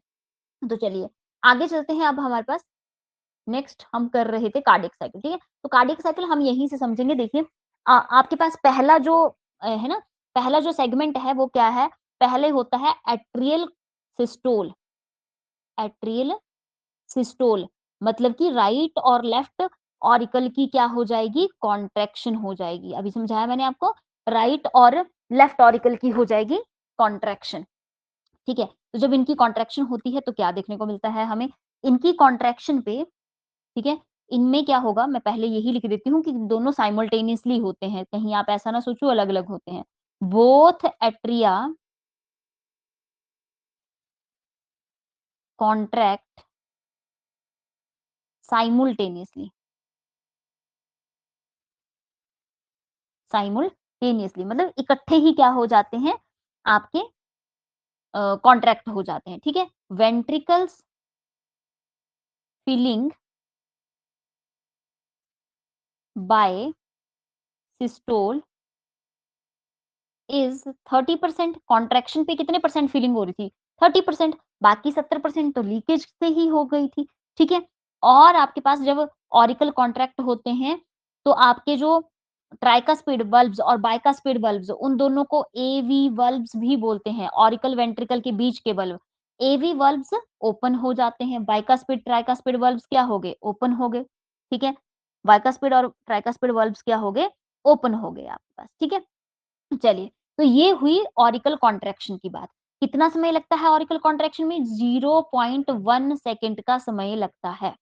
तो चलिए आगे चलते हैं। अब हमारे पास नेक्स्ट हम कर रहे थे कार्डियक साइकिल, ठीक है। तो कार्डियक साइकिल हम यहीं से समझेंगे। देखिए आपके पास पहला जो है ना, पहला जो सेगमेंट है वो क्या है, पहले होता है एट्रियल सिस्टोल, एट्रियल सिस्टोल, मतलब कि राइट और लेफ्ट ऑरिकल की क्या हो जाएगी, कॉन्ट्रैक्शन हो जाएगी। अभी समझाया मैंने आपको, राइट और लेफ्ट ऑरिकल की हो जाएगी कॉन्ट्रैक्शन, ठीक है। तो जब इनकी कॉन्ट्रैक्शन होती है तो क्या देखने को मिलता है हमें, इनकी कॉन्ट्रैक्शन पे, ठीक है, इनमें क्या होगा, मैं पहले यही लिख देती हूँ कि दोनों साइमल्टेनियसली होते हैं, कहीं आप ऐसा ना सोचो अलग अलग होते हैं। Both atria contract simultaneously, simultaneously मतलब इकट्ठे ही क्या हो जाते हैं, आपके कॉन्ट्रैक्ट हो जाते हैं, ठीक है। Ventricles filling by systole is 30%। Contraction पे कितने परसेंट फीलिंग हो रही थी, 30%, बाकी 70% तो लीकेज से ही हो गई थी, ठीक है। और आपके पास जब ऑरिकल कॉन्ट्रैक्ट होते हैं तो आपके जो ट्राइकास्पिड बल्ब्स और बाइकास्पिड बल्ब्स, उन दोनों को एवी बल्ब्स भी बोलते हैं, ऑरिकल वेंट्रिकल के बीच के बल्ब। एवी बल्ब्स ओपन हो जाते हैं, बाइकास्पिड ट्राइकास्पिड बल्ब्स क्या हो गए, ओपन हो गए, ठीक है। बाइकास्पिड और ट्राइकास्पिड बल्ब्स क्या हो गए, ओपन हो गए आपके पास, ठीक है। चलिए, तो ये हुई ऑरिकल कॉन्ट्रैक्शन की बात। कितना समय लगता है ऑरिकल कॉन्ट्रैक्शन में, 0.1 सेकंड का समय लगता है,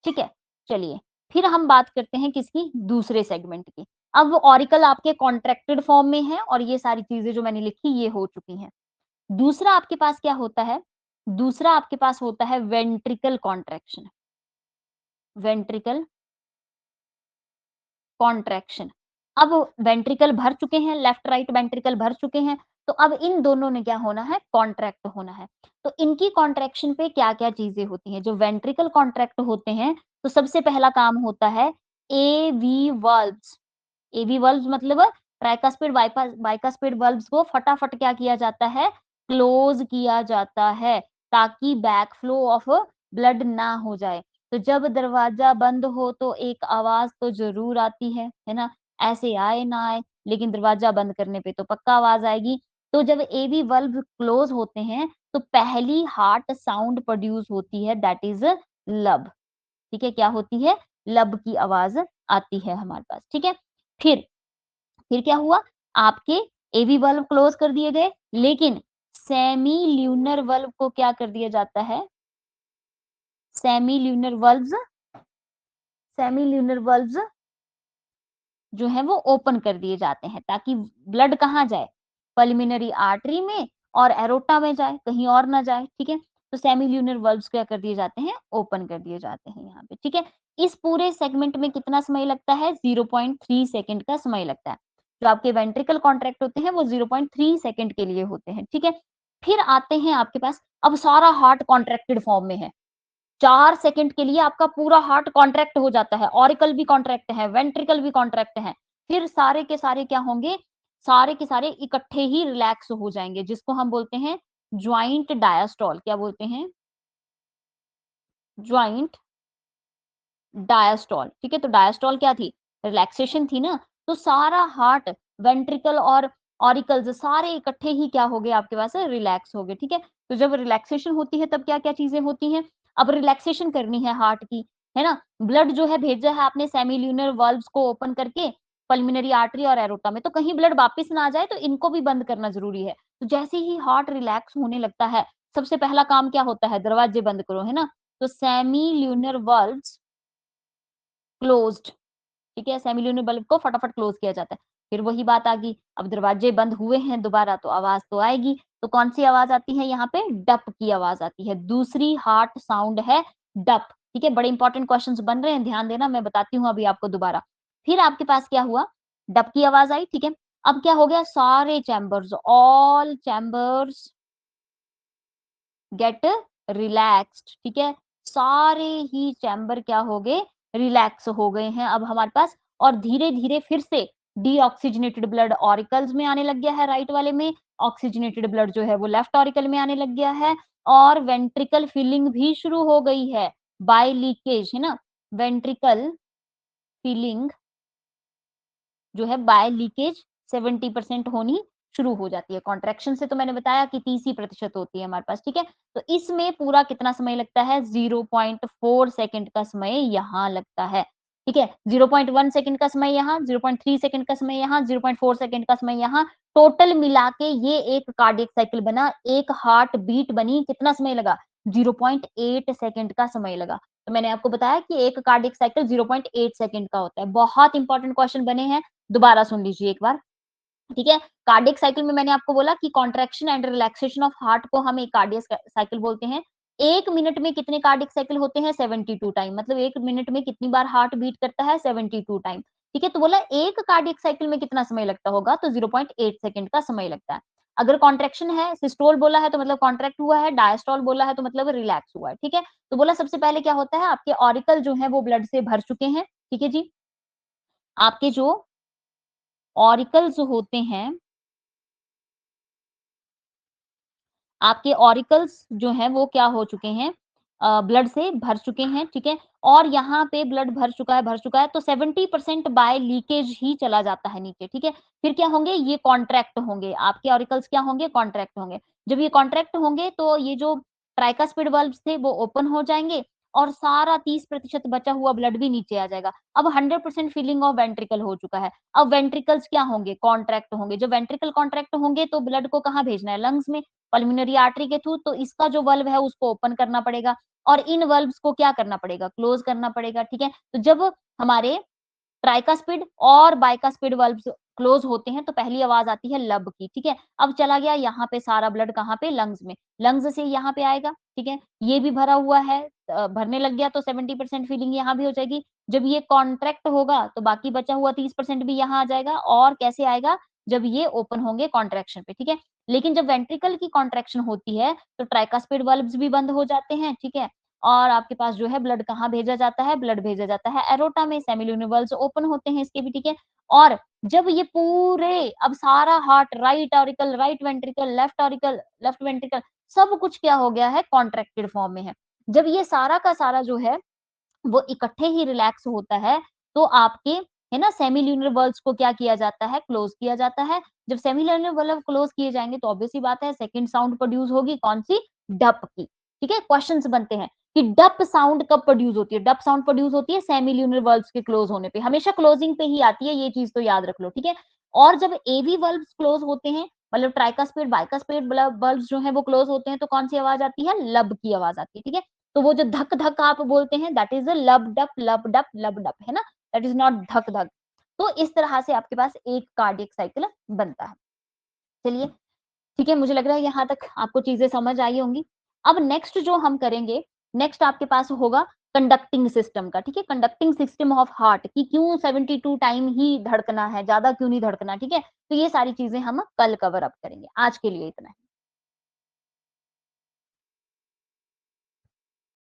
ठीक है। चलिए फिर हम बात करते हैं किसकी, दूसरे सेगमेंट की। अब ऑरिकल आपके कॉन्ट्रैक्टेड फॉर्म में है और ये सारी चीजें जो मैंने लिखी ये हो चुकी हैं। दूसरा आपके पास क्या होता है, दूसरा आपके पास होता है वेंट्रिकल कॉन्ट्रैक्शन, वेंट्रिकल कॉन्ट्रैक्शन। अब वेंट्रिकल भर चुके हैं, लेफ्ट राइट वेंट्रिकल भर चुके हैं, तो अब इन दोनों ने क्या होना है, कॉन्ट्रैक्ट होना है। तो इनकी कॉन्ट्रैक्शन पे क्या-क्या चीजें होती हैं, जो वेंट्रिकल कॉन्ट्रैक्ट होते हैं तो सबसे पहला काम होता है एवी वाल्व्स। एवी वाल्व्स मतलब ट्राइकास्पिड बाइकास्पिड वाल्व्स को फटाफट क्या किया जाता है, क्लोज किया जाता है, ताकि बैक फ्लो ऑफ ब्लड ना हो जाए। तो जब दरवाजा बंद हो तो एक आवाज तो जरूर आती है ना, ऐसे आए ना आए, लेकिन दरवाजा बंद करने पे तो पक्का आवाज आएगी। तो जब एवी वाल्व क्लोज होते हैं तो पहली हार्ट साउंड प्रोड्यूस होती है, दैट इज लब, ठीक है। क्या होती है, लब की आवाज आती है हमारे पास, ठीक है। फिर फिर क्या हुआ, आपके एवी वाल्व क्लोज कर दिए गए, लेकिन सेमी ल्यूनर वाल्व को क्या कर दिया जाता है, semi lunar valves, semi lunar valves जो है वो ओपन कर दिए जाते हैं, ताकि ब्लड कहाँ जाए, पल्मिनरी आर्टरी में और एरोटा में जाए, कहीं और ना जाए, ठीक है। तो सेमील्यूनर वल्व्स क्या कर दिए जाते हैं, ओपन कर दिए जाते हैं यहाँ पे, ठीक है। इस पूरे सेगमेंट में कितना समय लगता है, 0.3 सेकंड का समय लगता है। जो आपके वेंट्रिकल कॉन्ट्रैक्ट होते हैं वो 0.3 सेकंड के लिए होते हैं, ठीक है। फिर आते हैं आपके पास, अब सारा हार्ट कॉन्ट्रैक्टेड फॉर्म में है, 4 सेकंड के लिए आपका पूरा हार्ट कॉन्ट्रैक्ट हो जाता है, ऑरिकल भी कॉन्ट्रैक्ट है, वेंट्रिकल भी कॉन्ट्रैक्ट है। फिर सारे के सारे क्या होंगे, सारे के सारे इकट्ठे ही रिलैक्स हो जाएंगे, जिसको हम बोलते हैं ज्वाइंट डायस्टॉल। क्या बोलते हैं, ज्वाइंट डायस्टॉल, ठीक है। तो डायस्टॉल क्या थी, रिलैक्सेशन थी ना। तो सारा हार्ट, वेंट्रिकल और ऑरिकल्स सारे इकट्ठे ही क्या हो गए आपके पास, रिलैक्स हो गए, ठीक है। तो जब रिलैक्सेशन होती है तब क्या क्या चीजें होती हैं, अब रिलैक्सेशन करनी है हार्ट की, है ना। ब्लड जो है भेजा है आपने सेमील्यूनर वाल्व्स को ओपन करके पल्मिनरी आर्टरी और एरोटा में, तो कहीं ब्लड वापस ना आ जाए तो इनको भी बंद करना जरूरी है। तो जैसे ही हार्ट रिलैक्स होने लगता है, सबसे पहला काम क्या होता है, दरवाजे बंद करो, है ना। तो सेमील्यूनर वाल्व्स क्लोज्ड, ठीक है, सेमील्यूनर बल्ब को फटाफट क्लोज किया जाता है। फिर वही बात आ गई, अब दरवाजे बंद हुए हैं दोबारा तो आवाज तो आएगी। तो कौन सी आवाज आती है यहाँ पे, डप की आवाज आती है। दूसरी हार्ट साउंड है डप, ठीक है। बड़े इंपॉर्टेंट क्वेश्चंस बन रहे हैं, ध्यान देना, मैं बताती हूँ अभी आपको दोबारा। फिर आपके पास क्या हुआ, डप की आवाज आई, ठीक है। अब क्या हो गया, सारे chambers, all chambers get relaxed, ठीक है। सारे ही चैम्बर क्या हो गए, रिलैक्स हो गए हैं अब हमारे पास। और धीरे धीरे फिर से डीऑक्सीजनेटेड ब्लड ऑरिकल्स में आने लग गया है, राइट वाले में। ऑक्सीजनेटेड ब्लड जो है वो लेफ्ट ऑरिकल में आने लग गया है। और वेंट्रिकल फिलिंग भी शुरू हो गई है, बाय लीकेज, है ना। वेंट्रिकल फिलिंग जो है बाय लीकेज 70% होनी शुरू हो जाती है। कॉन्ट्रैक्शन से तो मैंने बताया कि 30% होती है हमारे पास, ठीक है। तो इसमें पूरा कितना समय लगता है, 0.4 सेकंड का समय यहाँ लगता है, ठीक है। 0.1 सेकंड का समय यहाँ, 0.3 सेकंड का समय यहाँ, 0.4 सेकंड का समय यहाँ, टोटल मिला के ये एक कार्डियक साइकिल बना, एक हार्ट बीट बनी। कितना समय लगा, 0.8 सेकंड का समय लगा। तो मैंने आपको बताया कि एक कार्डियक साइकिल 0.8 सेकंड का होता है। बहुत इंपॉर्टेंट क्वेश्चन बने हैं, दोबारा सुन लीजिए एक बार, ठीक है। कार्डियक साइकिल में मैंने आपको बोला कि contraction and relaxation of heart को हम एक कार्डियक साइकिल बोलते हैं। 1 मिनट में कितने कार्डियक साइकिल होते हैं, 72 टाइम, मतलब 1 मिनट में कितनी बार हार्ट बीट करता है, 72 टाइम, ठीक है। तो बोला एक कार्डियक साइकिल में कितना समय लगता होगा, तो 0.8 सेकंड का समय लगता है। अगर कॉन्ट्रैक्शन है, सिस्टोल बोला है तो मतलब कॉन्ट्रैक्ट हुआ है, डायस्टोल बोला है तो मतलब रिलैक्स हुआ है, ठीक है। तो बोला सबसे पहले क्या होता है, आपके ऑरिकल जो है वो ब्लड से भर चुके हैं, ठीक है जी। आपके जो ऑरिकल्स होते हैं, आपके ऑरिकल्स जो हैं वो क्या हो चुके हैं, ब्लड से भर चुके हैं, ठीक है। और यहाँ पे ब्लड भर चुका है तो 70% बाय लीकेज ही चला जाता है नीचे, ठीक है। फिर क्या होंगे, ये कॉन्ट्रैक्ट होंगे, आपके ऑरिकल्स क्या होंगे, कॉन्ट्रैक्ट होंगे। जब ये कॉन्ट्रैक्ट होंगे तो ये जो ट्राइकास्पिड वाल्व्स थे वो ओपन हो जाएंगे, और सारा 30% बचा हुआ ब्लड भी नीचे आ जाएगा। अब 100% फिलिंग ऑफ वेंट्रिकल हो चुका है। अब वेंट्रिकल्स क्या होंगे, कॉन्ट्रैक्ट होंगे। जब वेंट्रिकल कॉन्ट्रैक्ट होंगे तो ब्लड को कहाँ भेजना है, लंग्स में, पल्मिनरी आर्टरी के थ्रू। तो इसका जो वल्व है उसको ओपन करना पड़ेगा, और इन वल्व्स को क्या करना पड़ेगा, क्लोज करना पड़ेगा, ठीक है। तो जब हमारे ट्राइकास्पिड और बाइकास्पिड वल्व्स क्लोज होते हैं तो पहली आवाज आती है लब की, ठीक है। अब चला गया यहाँ पे सारा ब्लड, कहाँ पे, लंग्स में, लंग्स से यहाँ पे आएगा, ठीक है। ये भी भरा हुआ है, भरने लग गया तो 70% फिलिंग यहाँ भी हो जाएगी। जब ये कॉन्ट्रैक्ट होगा तो बाकी बचा हुआ 30% भी यहाँ आ जाएगा। और कैसे आएगा, जब ये ओपन होंगे कॉन्ट्रैक्शन पे, ठीक है। लेकिन जब वेंट्रिकल की कॉन्ट्रैक्शन होती है तो ट्राइकास्पिड वल्व्स भी बंद हो जाते हैं, ठीक है। और आपके पास जो है ब्लड कहाँ भेजा जाता है, ब्लड भेजा जाता है एरोटा में, सेमिल्यूनर वल्व्स ओपन होते हैं इसके भी, ठीक है। और जब ये पूरे, अब सारा heart, right auricle, right ventricle, left auricle, left ventricle, सब कुछ क्या हो गया है, कॉन्ट्रैक्टेड फॉर्म में है। जब ये सारा का सारा जो है वो इकट्ठे ही रिलैक्स होता है, तो आपके, है ना, सेमिल्यूनर वल्व्स को क्या किया जाता है, क्लोज किया जाता है। जब सेमिल्यूनर वल्व क्लोज किए जाएंगे तो ऑब्वियस सी बात है सेकंड साउंड प्रोड्यूस होगी, कौन सी, डप की, ठीक है। क्वेश्चंस बनते हैं कि डप साउंड कब प्रोड्यूस होती है, डप साउंड प्रोड्यूस होती है सेमिल्यूनर वल्व्स के क्लोज होने पे, हमेशा क्लोजिंग पे ही आती है, ये चीज तो याद रख लो, ठीक है। और जब एवी वल्व्स क्लोज होते हैं, मतलब ट्राइकास्पिड बाइकास्पिड वल्व्स जो है वो क्लोज होते हैं, तो कौन सी आवाज आती है, लब की आवाज आती है, ठीक है। तो वो जो धक धक आप बोलते हैं, दैट इज लब डप, लब डप, लब डप, है ना, दैट इज नॉट धक धक। तो इस तरह से आपके पास एक कार्डियक साइकिल बनता है। चलिए, ठीक है, मुझे लग रहा है यहाँ तक आपको चीज़ें समझ आई होंगी। अब नेक्स्ट जो हम करेंगे, नेक्स्ट आपके पास होगा कंडक्टिंग सिस्टम का, ठीक है? कंडक्टिंग सिस्टम ऑफ हार्ट कि क्यों 72 टाइम ही धड़कना है, ज़्यादा क्यों नहीं धड़कना, ठीक है? तो ये सारी चीज़ें हम कल कवर अप करेंगे। आज के लिए इतना ही।